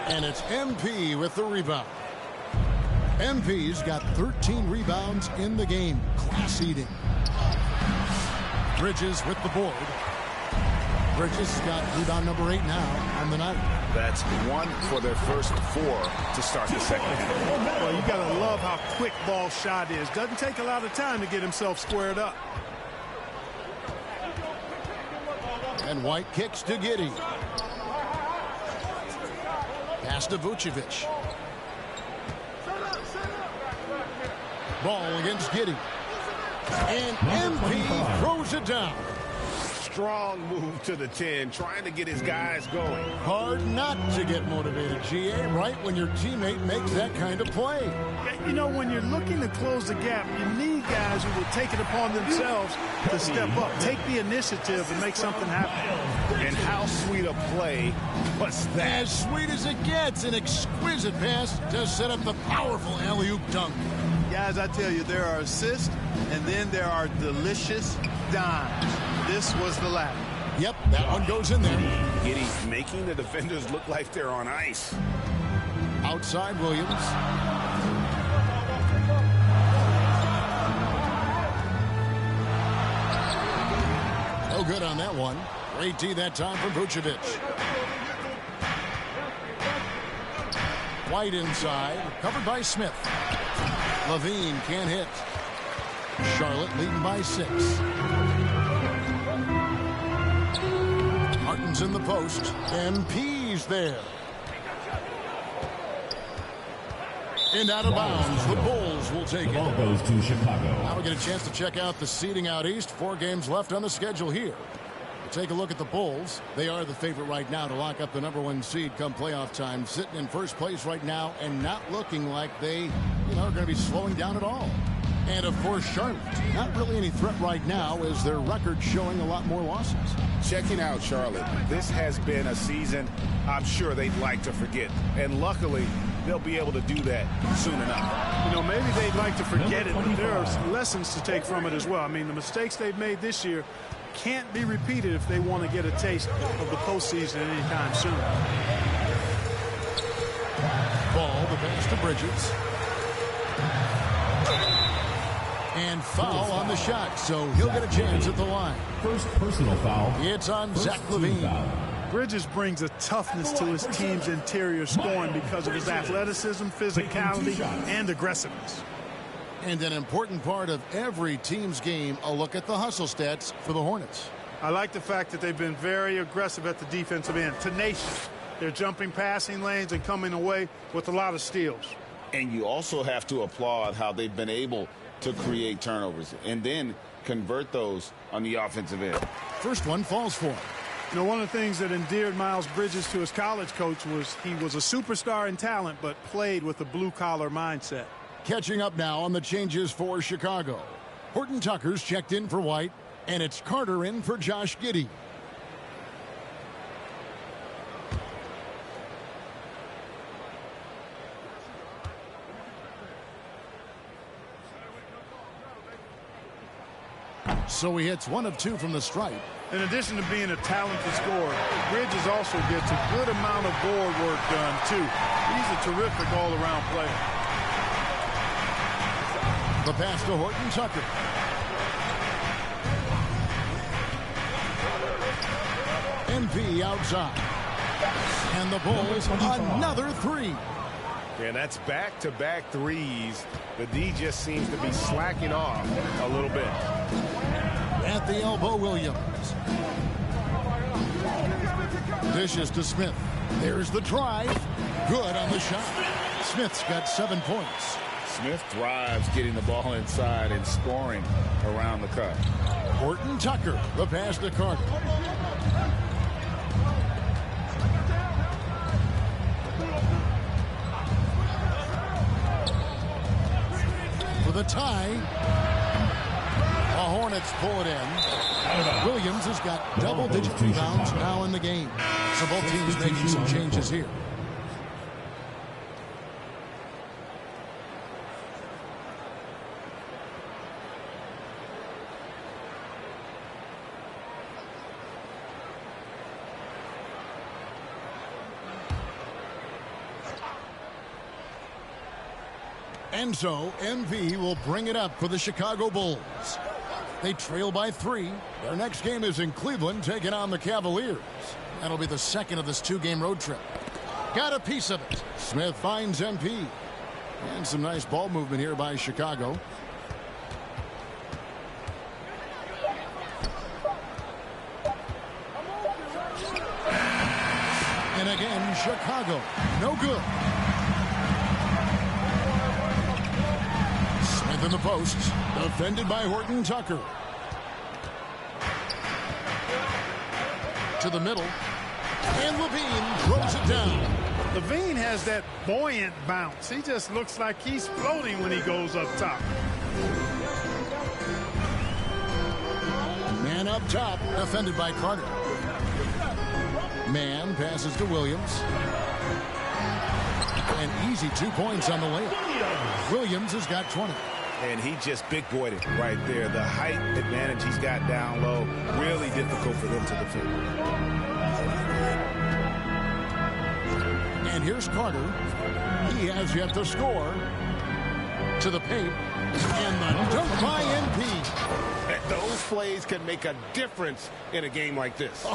And it's MP with the rebound. MP's got 13 rebounds in the game. Class eating. Bridges with the board. Bridges has got rebound number 8 now on the night. That's 1 for their first 4 to start the second half. Well, you got to love how quick ball shot is. Doesn't take a lot of time to get himself squared up. And White kicks to Giddey. Pass to Vucevic. Ball against Giddey. And MP throws it down. Strong move to the 10, trying to get his guys going. Hard not to get motivated, GA, right when your teammate makes that kind of play. You know, when you're looking to close the gap, you need guys who will take it upon themselves to step up, take the initiative, and make something happen. And how sweet a play was that? As sweet as it gets, an exquisite pass to set up the powerful alley-oop dunk. Guys, I tell you, there are assists, and then there are delicious dimes. This was the latter. Yep, that one goes in there. Giddey making the defenders look like they're on ice. Outside Williams. No good on that one. Great D that time from Vucevic. White inside, covered by Smith. Levine can't hit. Charlotte leading by 6. Martin's in the post. MP's there. And out of bounds. The Bulls will take it. Ball goes to Chicago. Now we get a chance to check out the seeding out east. 4 games left on the schedule here. We'll take a look at the Bulls. They are the favorite right now to lock up the #1 seed come playoff time. Sitting in first place right now and not looking like they, are going to be slowing down at all. And, of course, Charlotte. Not really any threat right now as their record showing a lot more losses. Checking out Charlotte. This has been a season I'm sure they'd like to forget. And luckily, they'll be able to do that soon enough. Maybe they'd like to forget it, but there are lessons to take from it as well. I mean, the mistakes they've made this year can't be repeated if they want to get a taste of the postseason anytime soon. Ball, the pass to Bridges. And foul on the shot, so he'll get a chance at the line. First personal foul. It's on Zach Levine. Bridges brings a toughness to his team's interior scoring because of his athleticism, physicality, and aggressiveness. And an important part of every team's game, a look at the hustle stats for the Hornets. I like the fact that they've been very aggressive at the defensive end, tenacious. They're jumping passing lanes and coming away with a lot of steals. And you also have to applaud how they've been able to create turnovers and then convert those on the offensive end. First one falls for him. One of the things that endeared Miles Bridges to his college coach was he was a superstar in talent but played with a blue-collar mindset. Catching up now on the changes for Chicago. Horton Tucker's checked in for White, and it's Carter in for Josh Giddey. So he hits 1 of 2 from the stripe. In addition to being a talented scorer, Bridges also gets a good amount of board work done, too. He's a terrific all-around player. The pass to Horton Tucker. MP outside. And the Bulls another three. Yeah, that's back-to-back threes. The D just seems to be slacking off a little bit. At the elbow, Williams. Dishes to Smith. There's the drive. Good on the shot. Smith's got 7 points. Smith thrives getting the ball inside and scoring around the cup. Horton Tucker, the pass to Carter. For the tie. The Hornets pull it in. Williams has got double-digit rebounds now in the game. So both teams making some changes here. And so, MV will bring it up for the Chicago Bulls. They trail by 3. Their next game is in Cleveland, taking on the Cavaliers. That'll be the second of this 2-game road trip. Got a piece of it. Smith finds MP. And some nice ball movement here by Chicago. And again, Chicago. No good. Smith in the post. Defended by Horton Tucker. To the middle. And Levine throws it down. Levine has that buoyant bounce. He just looks like he's floating when he goes up top. Man up top. Defended by Carter. Man passes to Williams. An easy 2 points on the layup. Williams has got 20. And he just big-boyed it right there. The height advantage he's got down low, really difficult for them to defend. And here's Carter. He has yet to score. To the paint. And the dunk by MP. Those plays can make a difference in a game like this.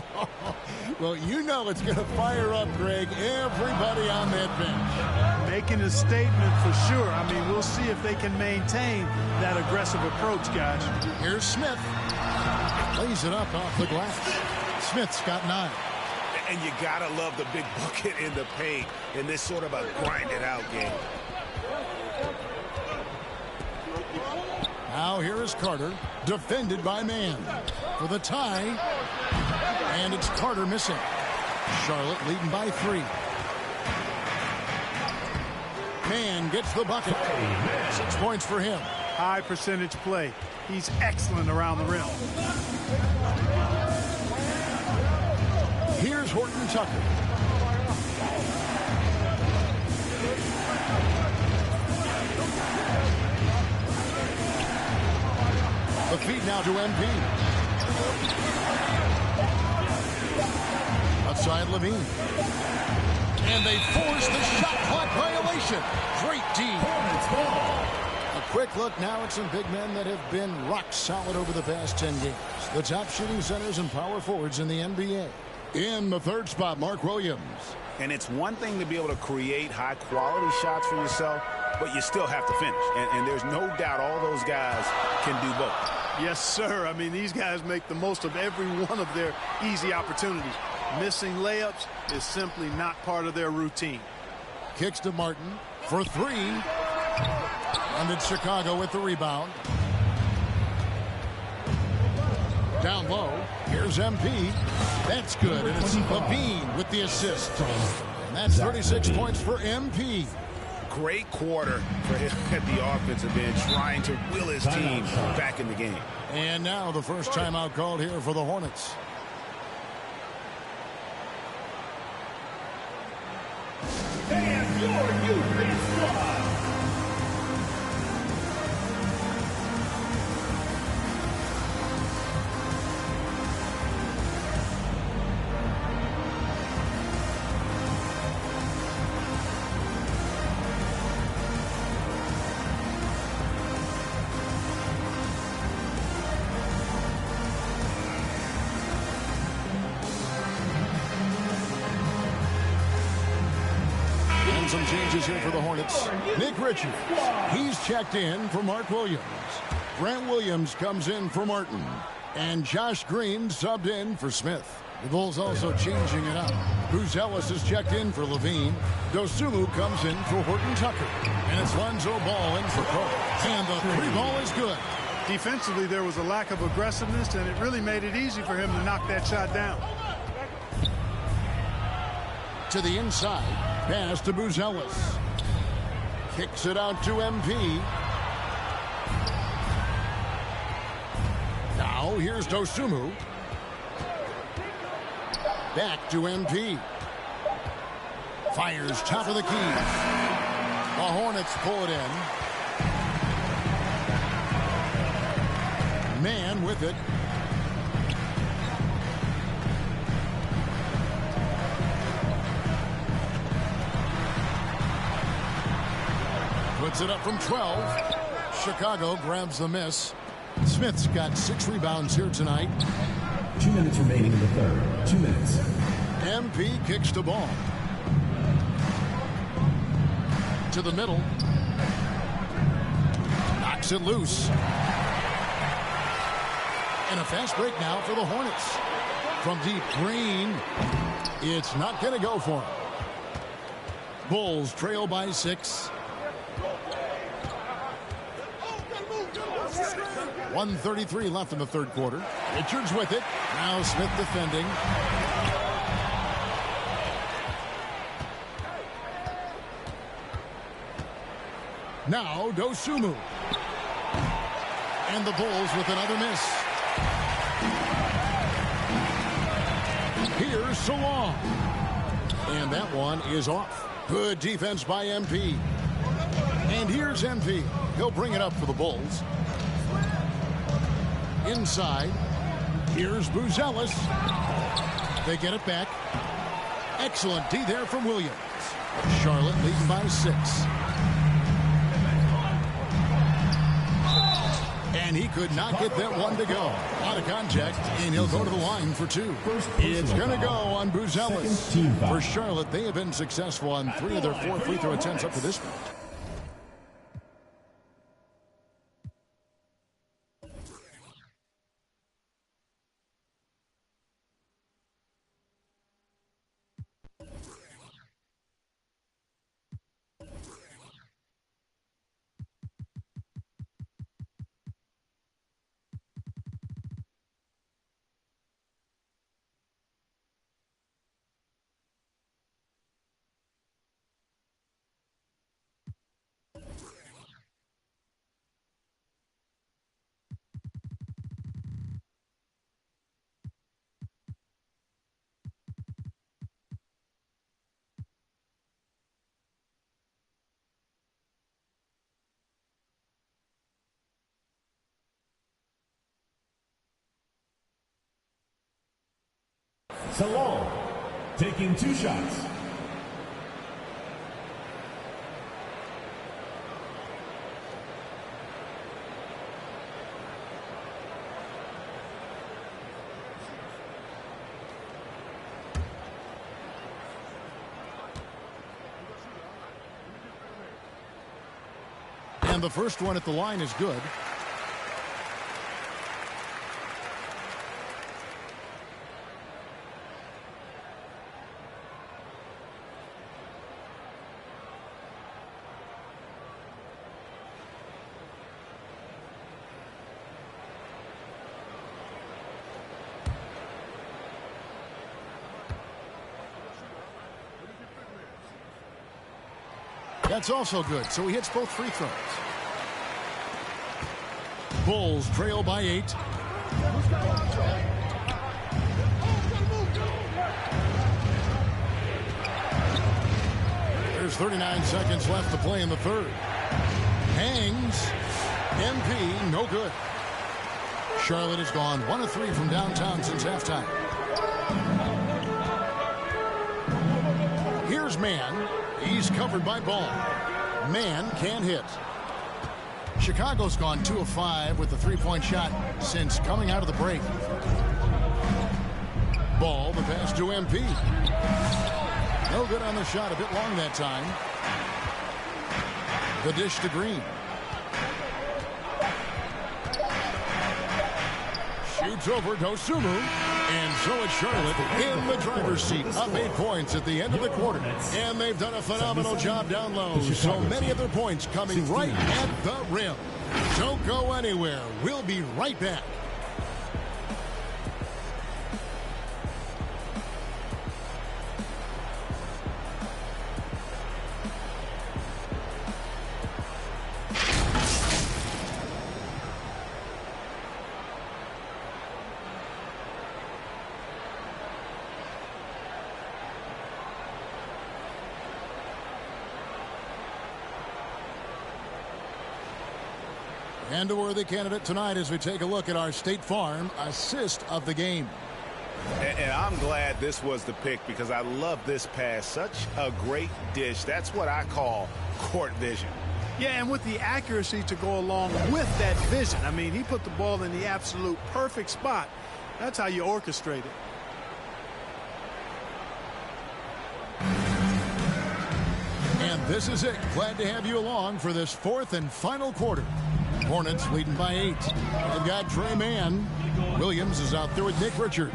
Well, you know it's going to fire up, Greg, everybody on that bench. Making a statement for sure. I mean, we'll see if they can maintain that aggressive approach, guys. Here's Smith. Lays it up off the glass. Smith's got 9. And you got to love the big bucket in the paint in this sort of a grind-it-out game. Now here is Carter, defended by Man. For the tie, and it's Carter missing. Charlotte leading by 3. Man gets the bucket. 6 points for him. High percentage play. He's excellent around the rim. Here's Horton Tucker. The feed now to MP. Outside Levine. And they force the shot clock violation. Great D. A quick look now at some big men that have been rock solid over the past 10 games. The top shooting centers and power forwards in the NBA. In the third spot, Mark Williams. And it's one thing to be able to create high-quality shots for yourself, but you still have to finish. And there's no doubt all those guys can do both. Yes, sir. I mean, these guys make the most of every one of their easy opportunities. Missing layups is simply not part of their routine. Kicks to Martin for 3. And it's Chicago with the rebound. Down low. Here's MP. That's good. And it's Levine with the assist. And that's 36 points for MP. Great quarter for him at the offensive end, trying to will his team back in the game. And now the first timeout called here for the Hornets. And your youth squad. some changes here for the Hornets. Nick Richards, he's checked in for Mark Williams. Grant Williams comes in for Martin. And Josh Green subbed in for Smith. The Bulls also changing it up. Buzelis is checked in for Levine. Dosumu comes in for Horton Tucker. And it's Lonzo Ball in for Cook. And the three ball is good. Defensively, there was a lack of aggressiveness, and it really made it easy for him to knock that shot down. To the inside, pass to Buzelis. Kicks it out to MP. Now here's Dosumu. Back to MP. Fires top of the key. The Hornets pull it in. Man with it. Puts it up from 12. Chicago grabs the miss. Smith's got 6 rebounds here tonight. 2 minutes remaining in the third. 2 minutes. MP kicks the ball. To the middle. Knocks it loose. And a fast break now for the Hornets. From deep, Green. It's not going to go for him. Bulls trail by 6. 1:33 left in the third quarter. Richards with it. Now Smith defending. Now Dosumu. And the Bulls with another miss. Here's Salong. And that one is off. Good defense by MP. And here's MP. He'll bring it up for the Bulls. Inside. Here's Buzelis. They get it back. Excellent D there from Williams. Charlotte leading by 6. And he could not get that one to go. Out of contact, and he'll go to the line for 2. It's going to go on Buzelis. For Charlotte, they have been successful on 3 of their 4 free throw attempts up to this point. Salong taking 2 shots. And the first one at the line is good. That's also good, so he hits both free throws. Bulls trail by 8. There's 39 seconds left to play in the third. Hangs. MP, no good. Charlotte has gone 1 of 3 from downtown since halftime. Here's Man. He's covered by Ball. Man can't hit. Chicago's gone 2 of 5 with the 3-point shot since coming out of the break. Ball, the pass to MP. No good on the shot, a bit long that time. The dish to Green. Shoots over Dosunmu. And so it's Charlotte in the driver's seat, up 8 points at the end of the quarter. And they've done a phenomenal job down low. So many of their points coming right at the rim. Don't go anywhere. We'll be right back. And a worthy candidate tonight as we take a look at our State Farm assist of the game. And I'm glad this was the pick because I love this pass. Such a great dish. That's what I call court vision. Yeah, and with the accuracy to go along with that vision. I mean, he put the ball in the absolute perfect spot. That's how you orchestrate it. And this is it. Glad to have you along for this fourth and final quarter. Hornets leading by 8. They've got Trey Mann. Williams is out there with Nick Richards.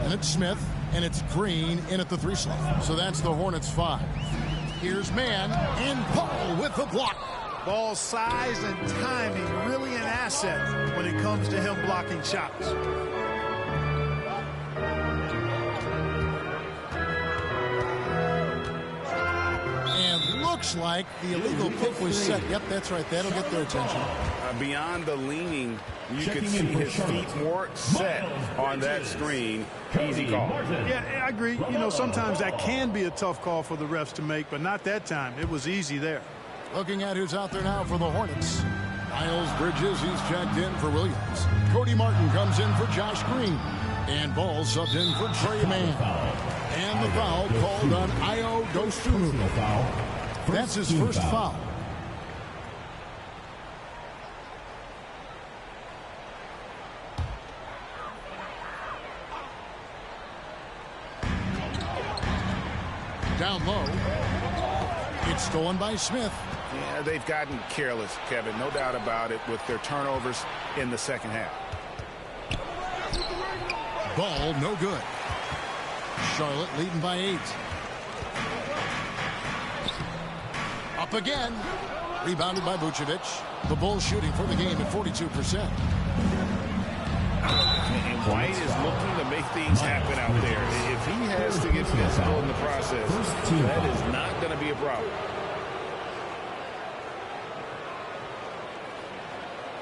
And it's Smith, and it's Green in at the 3 slot. So that's the Hornets 5. Here's Mann, and Paul with the block. Ball size and timing really an asset when it comes to him blocking shots. Looks like the illegal pick was set. Yep, that's right. That'll get their attention. Beyond the leaning, you could see his feet more set on that screen. Easy call. Yeah, I agree. You know, sometimes that can be a tough call for the refs to make, but not that time. It was easy there. Looking at who's out there now for the Hornets. Miles Bridges, he's checked in for Williams. Cody Martin comes in for Josh Green. And Ball subbed in for Trey Mann. And the foul called on Ayo Dosunmu. That's his first foul. Down low. It's stolen by Smith. Yeah, they've gotten careless, Kevin. No doubt about it with their turnovers in the second half. Ball no good. Charlotte leading by 8. Up again. Rebounded by Vucevic. The Bulls shooting for the game at 42%. And White is looking to make things happen out there. If he has to get physical in the process, that is not going to be a problem.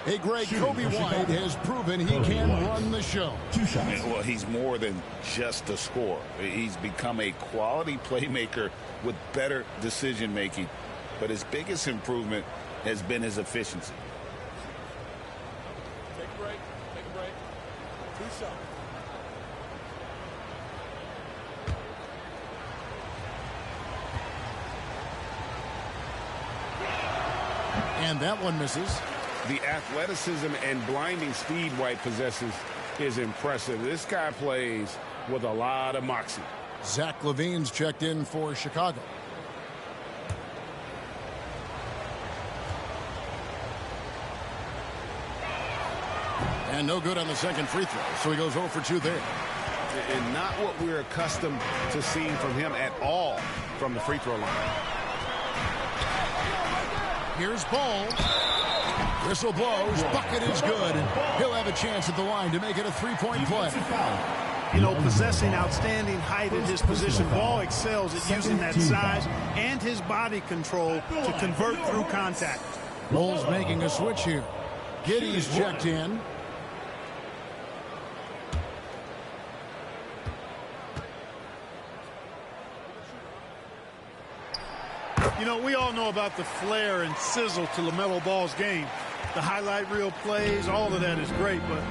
Hey, Greg, Kobe White has proven he can run the show. Well, he's more than just a scorer. He's become a quality playmaker with better decision-making. But his biggest improvement has been his efficiency. Take a break. Take a break. 2 shots. And that one misses. The athleticism and blinding speed White possesses is impressive. This guy plays with a lot of moxie. Zach LaVine's checked in for Chicago. And no good on the second free throw, so he goes 0 for 2 there. And not what we're accustomed to seeing from him at all from the free throw line. Here's Ball. Whistle blows. Bucket is good. And he'll have a chance at the line to make it a 3-point play. You know, possessing outstanding height at his position, Ball excels at using that size and his body control to convert through contact. Bulls making a switch here. Giddey's checked in. You know, we all know about the flair and sizzle to LaMelo Ball's game. The highlight reel plays, all of that is great, but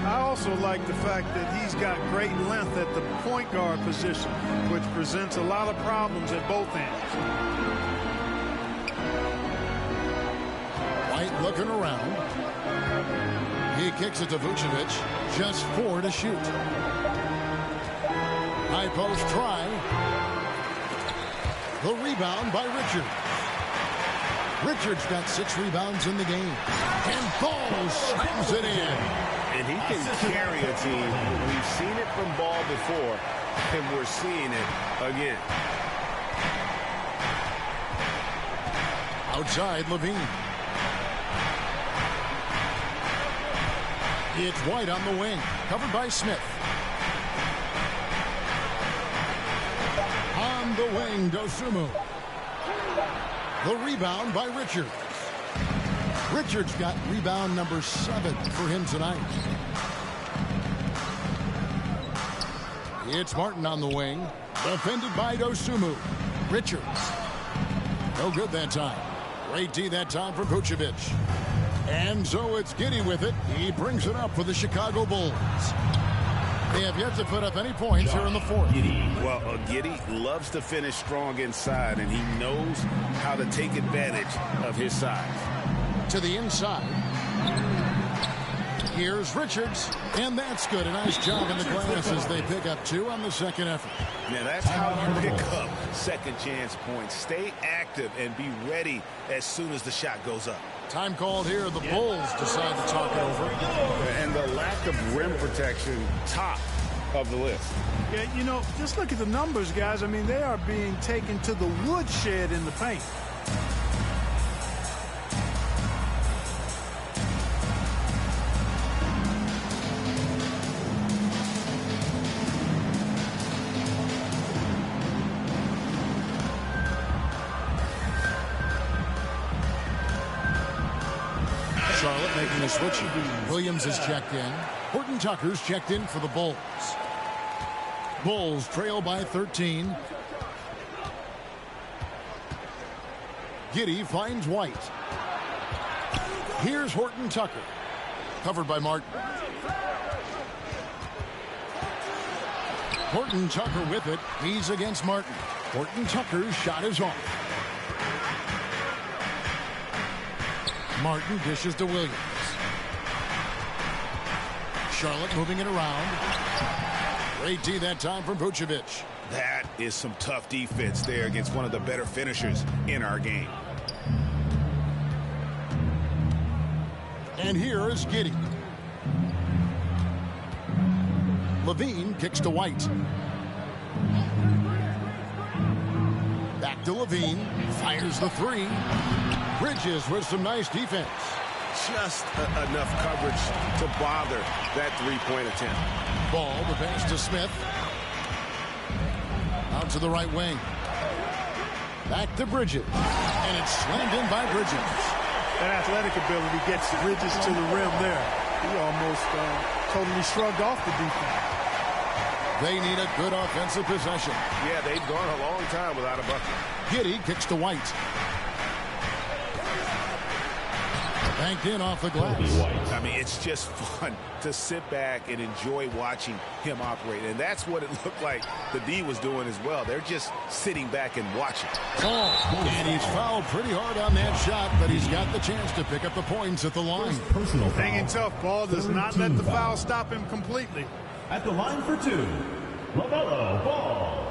I also like the fact that he's got great length at the point guard position, which presents a lot of problems at both ends. White looking around. He kicks it to Vucevic. Just 4 to shoot. High post try. The rebound by Richard. Richards got 6 rebounds in the game. And Ball slams it in. And he can carry a team. We've seen it from Ball before, and we're seeing it again. Outside, Levine. It's White on the wing, covered by Smith. On the wing, Dosunmu. The rebound by Richards. Richards got rebound number 7 for him tonight. It's Martin on the wing, defended by Dosunmu. Richards. No good that time. Great D that time for Vucevic. And so it's Giddey with it. He brings it up for the Chicago Bulls. They have yet to put up any points here in the fourth. Well, Giddey loves to finish strong inside, and he knows how to take advantage of his size. To the inside. Here's Richards, and that's good. A nice job in the glass as they pick up 2 on the second effort. Now, that's how you pick up second chance points. Stay active and be ready as soon as the shot goes up. Time called here. The Bulls decide to talk it over. And the lack of rim protection, top of the list. Yeah, you know, just look at the numbers, guys. I mean, they are being taken to the woodshed in the paint. Charlotte making a switch. Williams is checked in. Horton Tucker's checked in for the Bulls. Bulls trail by 13. Giddey finds White. Here's Horton Tucker. Covered by Martin. Horton Tucker with it. He's against Martin. Horton Tucker's shot is off. Martin dishes to Williams. Charlotte moving it around. Great D that time from Vucevic. That is some tough defense there against one of the better finishers in our game. And here is Giddey. Levine kicks to White. Back to Levine. Fires the 3. Bridges with some nice defense. Just enough coverage to bother that three-point attempt. Ball, the pass to Smith. Out to the right wing. Back to Bridges. And it's slammed in by Bridges. That athletic ability gets Bridges to the rim there. He almost totally shrugged off the defense. They need a good offensive possession. Yeah, they've gone a long time without a bucket. Giddey kicks to White. Banked in off the glass. I mean, it's just fun to sit back and enjoy watching him operate. And that's what it looked like the D was doing as well. They're just sitting back and watching. Oh, and he's fouled pretty hard on that shot, but he's got the chance to pick up the points at the line. Hanging tough. Ball does not let the foul stop him completely. At the line for 2, LaMelo Ball.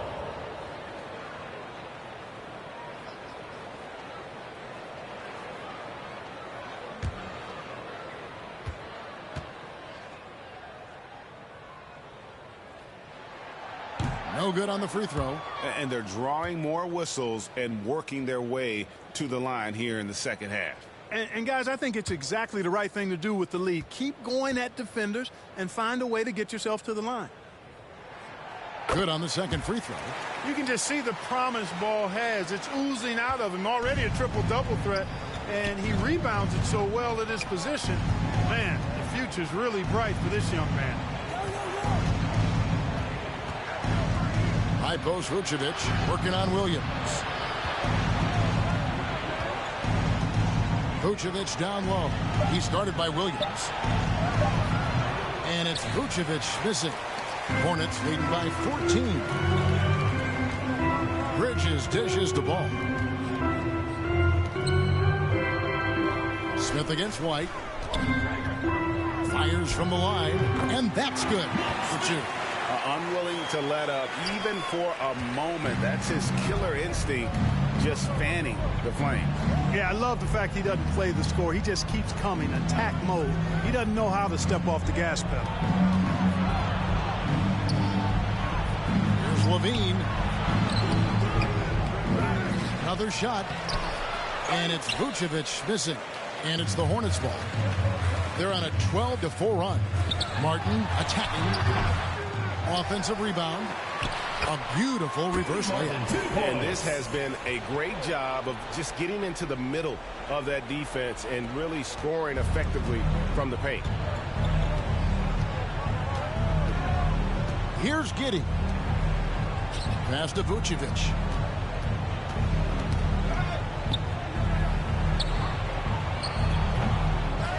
No good on the free throw. And they're drawing more whistles and working their way to the line here in the second half. And guys, I think it's exactly the right thing to do with the lead. Keep going at defenders and find a way to get yourself to the line. Good on the second free throw. You can just see the promise Ball has. It's oozing out of him. Already a triple-double threat, and he rebounds it so well at his position. Man, the future's really bright for this young man. High post Vucevic working on Williams. Vucevic down low. He's guarded by Williams. And it's Vucevic missing. Hornets leading by 14. Bridges dishes the ball. Smith against White. Fires from the line. And that's good for 2. unwilling to let up even for a moment. That's his killer instinct, just fanning the flames. Yeah, I love the fact he doesn't play the score. He just keeps coming, attack mode. He doesn't know how to step off the gas pedal. Here's Levine. Another shot. And it's Vucevic missing. And it's the Hornets ball. They're on a 12-4 run. Martin attacking. Offensive rebound. A beautiful reverse layup. And this has been a great job of just getting into the middle of that defense and really scoring effectively from the paint. Here's Giddey. Pass to Vucevic.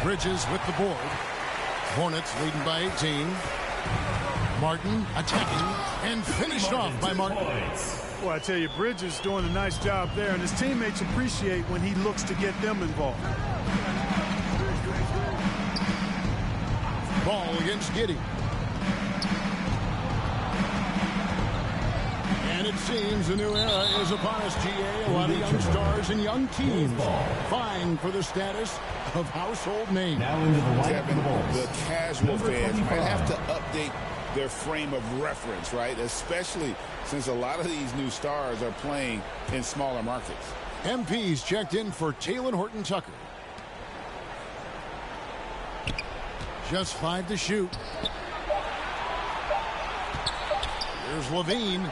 Bridges with the board. Hornets leading by 18. Martin attacking and finished off by Martin. Well, I tell you, Bridges doing a nice job there, and his teammates appreciate when he looks to get them involved. Ball against Giddey. And it seems a new era is upon us, GA. A lot of young stars and young teams vying for the status of household name. Now into the lineup Kevin, of the Bulls. the casual fans 25. might have to update their frame of reference, right? Especially since a lot of these new stars are playing in smaller markets. MP's checked in for Taylor Horton Tucker. Just 5 to shoot. Here's Levine.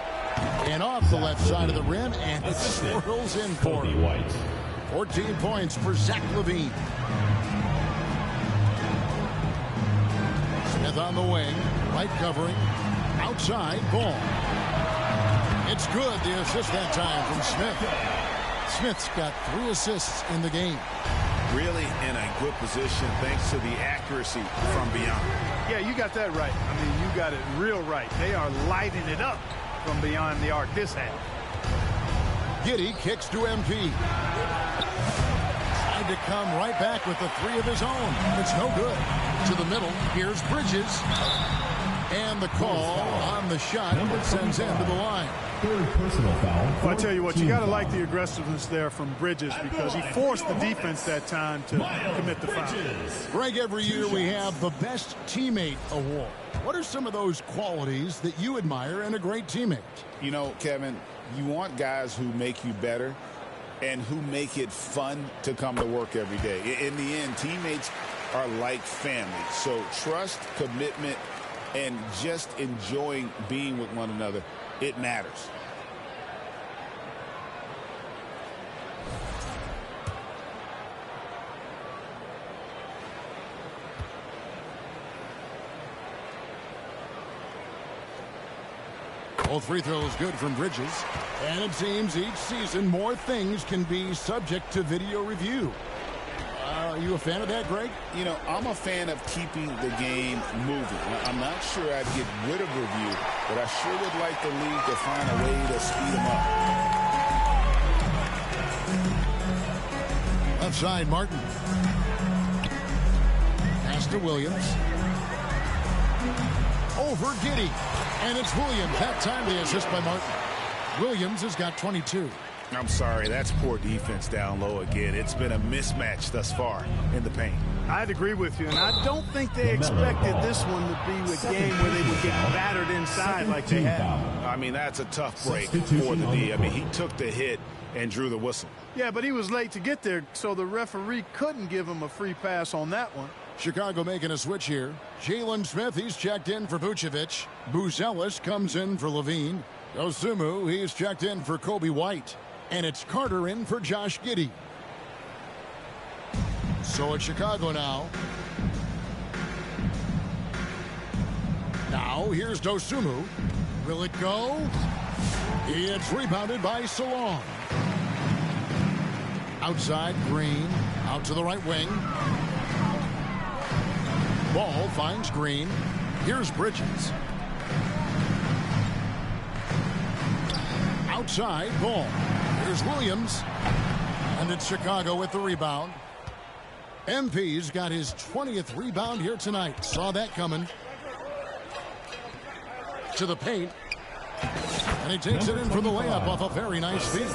And off the left side of the rim, and it swirls in for him. 14 points for Zach LaVine. Smith on the wing, right covering, outside, ball. It's good, the assist that time from Smith. Smith's got 3 assists in the game. Really in a good position thanks to the accuracy from beyond. Yeah, you got that right. I mean, you got it real right. They are lighting it up from beyond the arc this half. Giddey kicks to MP. Tried to come right back with the 3 of his own. It's no good. To the middle. Here's Bridges. And the call on the shot that sends him to the line. Third personal foul. Well, I tell you what, you got to like the aggressiveness there from Bridges because he forced the defense that time to commit the foul. Greg, every year we have the Best Teammate Award. What are some of those qualities that you admire in a great teammate? You know, Kevin, you want guys who make you better and who make it fun to come to work every day. In the end, teammates are like family. So trust, commitment, and just enjoying being with one another, it matters. Both free throws good from Bridges. And it seems each season more things can be subject to video review. Are you a fan of that, Greg? You know, I'm a fan of keeping the game moving. I'm not sure I'd get rid of review, but I sure would like the league to find a way to speed them up. Left side, Martin. Pass to Williams. Over Giddey. And it's Williams. That time the assist by Martin. Williams has got 22. I'm sorry, that's poor defense down low again. It's been a mismatch thus far in the paint. I'd agree with you, and I don't think they expected this one to be a game where they would get battered inside like they had. I mean, that's a tough break for the D. I mean, he took the hit and drew the whistle. Yeah, but he was late to get there, so the referee couldn't give him a free pass on that one. Chicago making a switch here. Jalen Smith, he's checked in for Vucevic. Buzelis comes in for Levine. Osumu, he's checked in for Kobe White. And it's Carter in for Josh Giddey. So it's Chicago now. Now here's Dosunmu. Will it go? It's rebounded by Salon. Outside, Green. Out to the right wing. Ball finds Green. Here's Bridges. Outside, ball. Here's Williams. And it's Chicago with the rebound. MP's got his 20th rebound here tonight. Saw that coming. to the paint. And he takes it in for the layup off a very nice feed.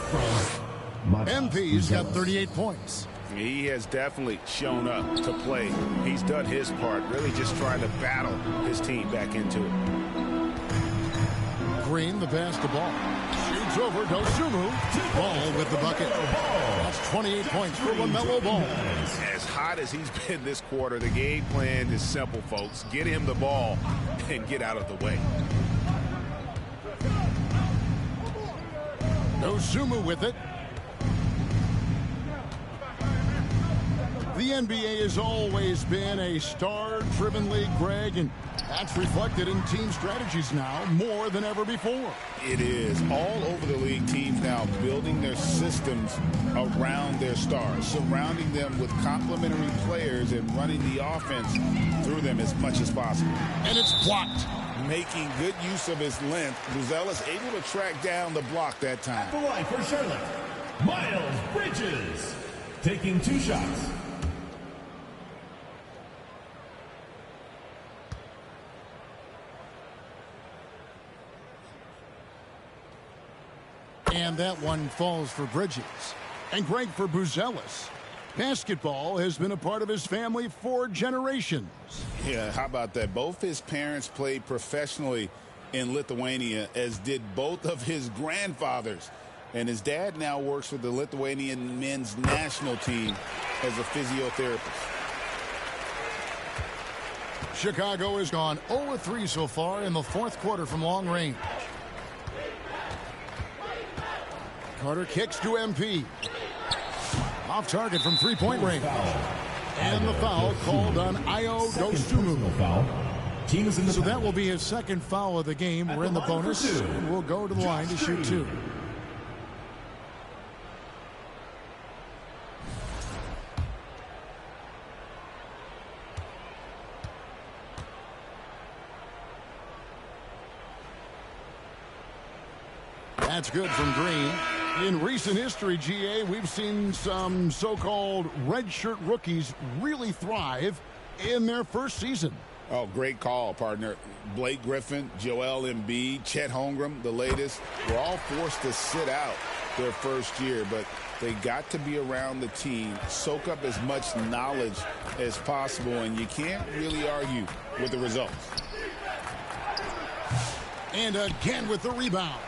MP's got 38 points. He has definitely shown up to play. He's done his part, really just trying to battle his team back into it. Green, the pass to ball. Shoots over Dosumu. Ball with the bucket. That's 28 points for LaMelo Ball. As hot as he's been this quarter, the game plan is simple, folks. Get him the ball and get out of the way. Dosumu with it. The NBA has always been a star-driven league, Greg, and that's reflected in team strategies now more than ever before. It is. All over the league, teams now building their systems around their stars, surrounding them with complementary players and running the offense through them as much as possible. And it's blocked. Making good use of his length, Buzelis able to track down the block that time. At the line for Charlotte, Miles Bridges, taking 2 shots. And that one falls for Bridges. And Greg, for Buzelis, basketball has been a part of his family for generations. Yeah, how about that? Both his parents played professionally in Lithuania, as did both of his grandfathers. And his dad now works for the Lithuanian men's national team as a physiotherapist. Chicago has gone 0-3 so far in the fourth quarter from long range. Carter kicks to MP. Off target from three-point range. And the foul called on Ayo Dosumu. So that will be his second foul of the game. We're in the bonus. We'll go to the line to shoot 2. That's good from Green. In recent history, GA, we've seen some so-called redshirt rookies really thrive in their first season. Oh, great call, partner. Blake Griffin, Joel Embiid, Chet Holmgren, the latest, were all forced to sit out their first year, but they got to be around the team, soak up as much knowledge as possible, and you can't really argue with the results. And again with the rebound.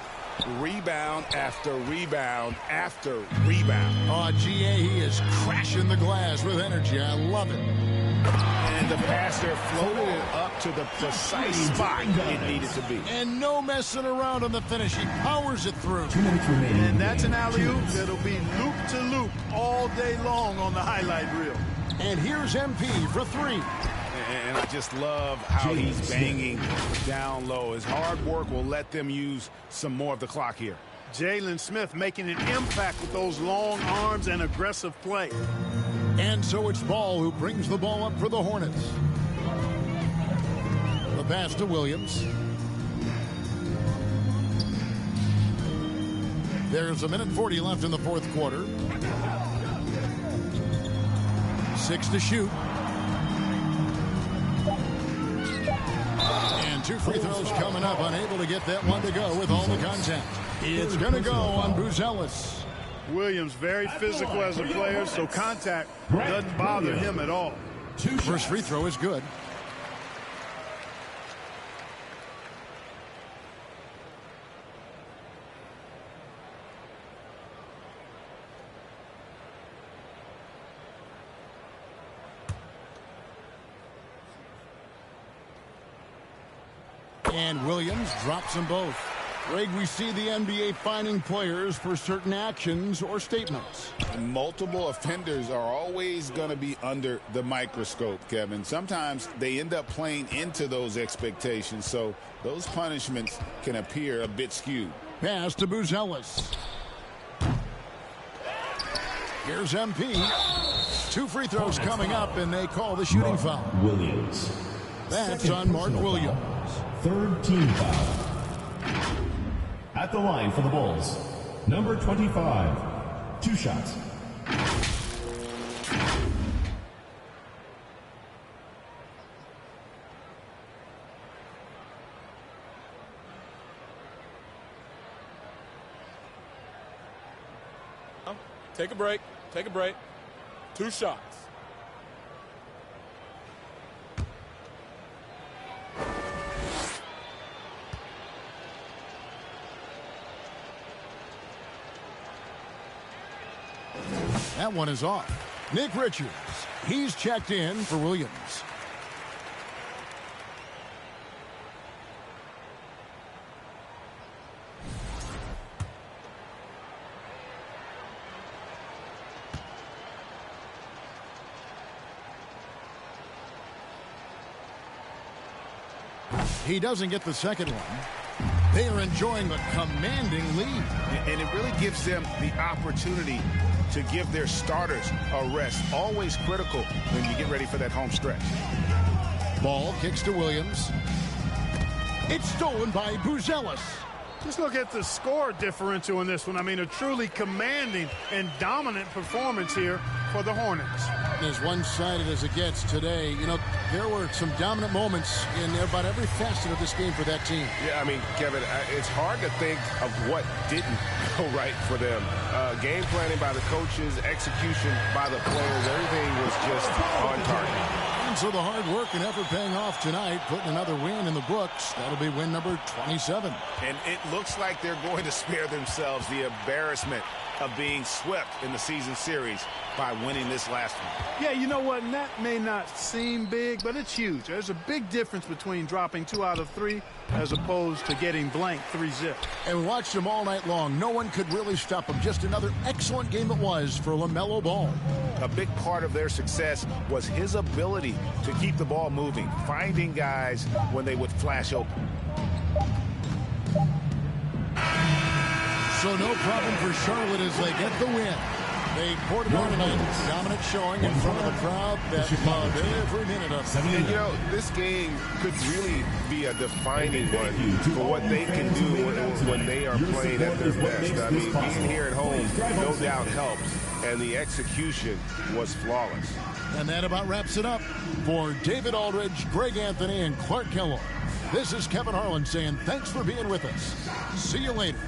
Rebound after rebound after rebound. Oh, GA, he is crashing the glass with energy. I love it. And the passer floated it up to the precise spot it needed to be. And no messing around on the finish. He powers it through. 2 minutes remaining. And that's an alley-oop that'll be loop to loop all day long on the highlight reel. And here's MP for 3. And I just love how he's banging down low. His hard work will let them use some more of the clock here. Jalen Smith making an impact with those long arms and aggressive play. And so it's Ball who brings the ball up for the Hornets. The pass to Williams. There's 1:40 left in the fourth quarter. 6 to shoot. And 2 free throws coming up. Unable to get that one to go with all the contact. It's going to go on Buzelis. Williams very physical as a player, so contact doesn't bother him at all. First free throw is good. And Williams drops them both. Greg, we see the NBA fining players for certain actions or statements. Multiple offenders are always going to be under the microscope, Kevin. Sometimes they end up playing into those expectations, so those punishments can appear a bit skewed. Pass to Buzelis. Here's MP. 2 free throws coming up, and they call the shooting foul. Williams. That's on Mark Williams. 3rd team foul. At the line for the Bulls, number 25, 2 shots. Take a break. Take a break. 2 shots. That one is off. Nick Richards, he's checked in for Williams. He doesn't get the second one. They are enjoying a commanding lead. And it really gives them the opportunity to give their starters a rest. Always critical when you get ready for that home stretch. Ball kicks to Williams. It's stolen by Buzelis. Just look at the score differential in this one. I mean, a truly commanding and dominant performance here for the Hornets. As one-sided as it gets today, you know, there were some dominant moments in about every facet of this game for that team. Yeah, I mean, Kevin, it's hard to think of what didn't go right for them. Game planning by the coaches, execution by the players, everything was just on target. And so the hard work and effort paying off tonight, putting another win in the books. That'll be win number 27. And it looks like they're going to spare themselves the embarrassment of being swept in the season series by winning this last one. Yeah, you know what? And that may not seem big, but it's huge. There's a big difference between dropping 2 out of 3 as opposed to getting blank 3-zip. And we watched him all night long. No one could really stop him. Just another excellent game it was for LaMelo Ball. A big part of their success was his ability to keep the ball moving, finding guys when they would flash open. So no problem for Charlotte as they get the win. They poured it on tonight. Dominant showing in front of the crowd that loved every minute of it. And, you know, this game could really be a defining one for what they can do when they are playing at their best. I mean, being here at home no doubt helps, and the execution was flawless. And that about wraps it up. For David Aldridge, Greg Anthony, and Clark Kellogg, this is Kevin Harlan saying thanks for being with us. See you later.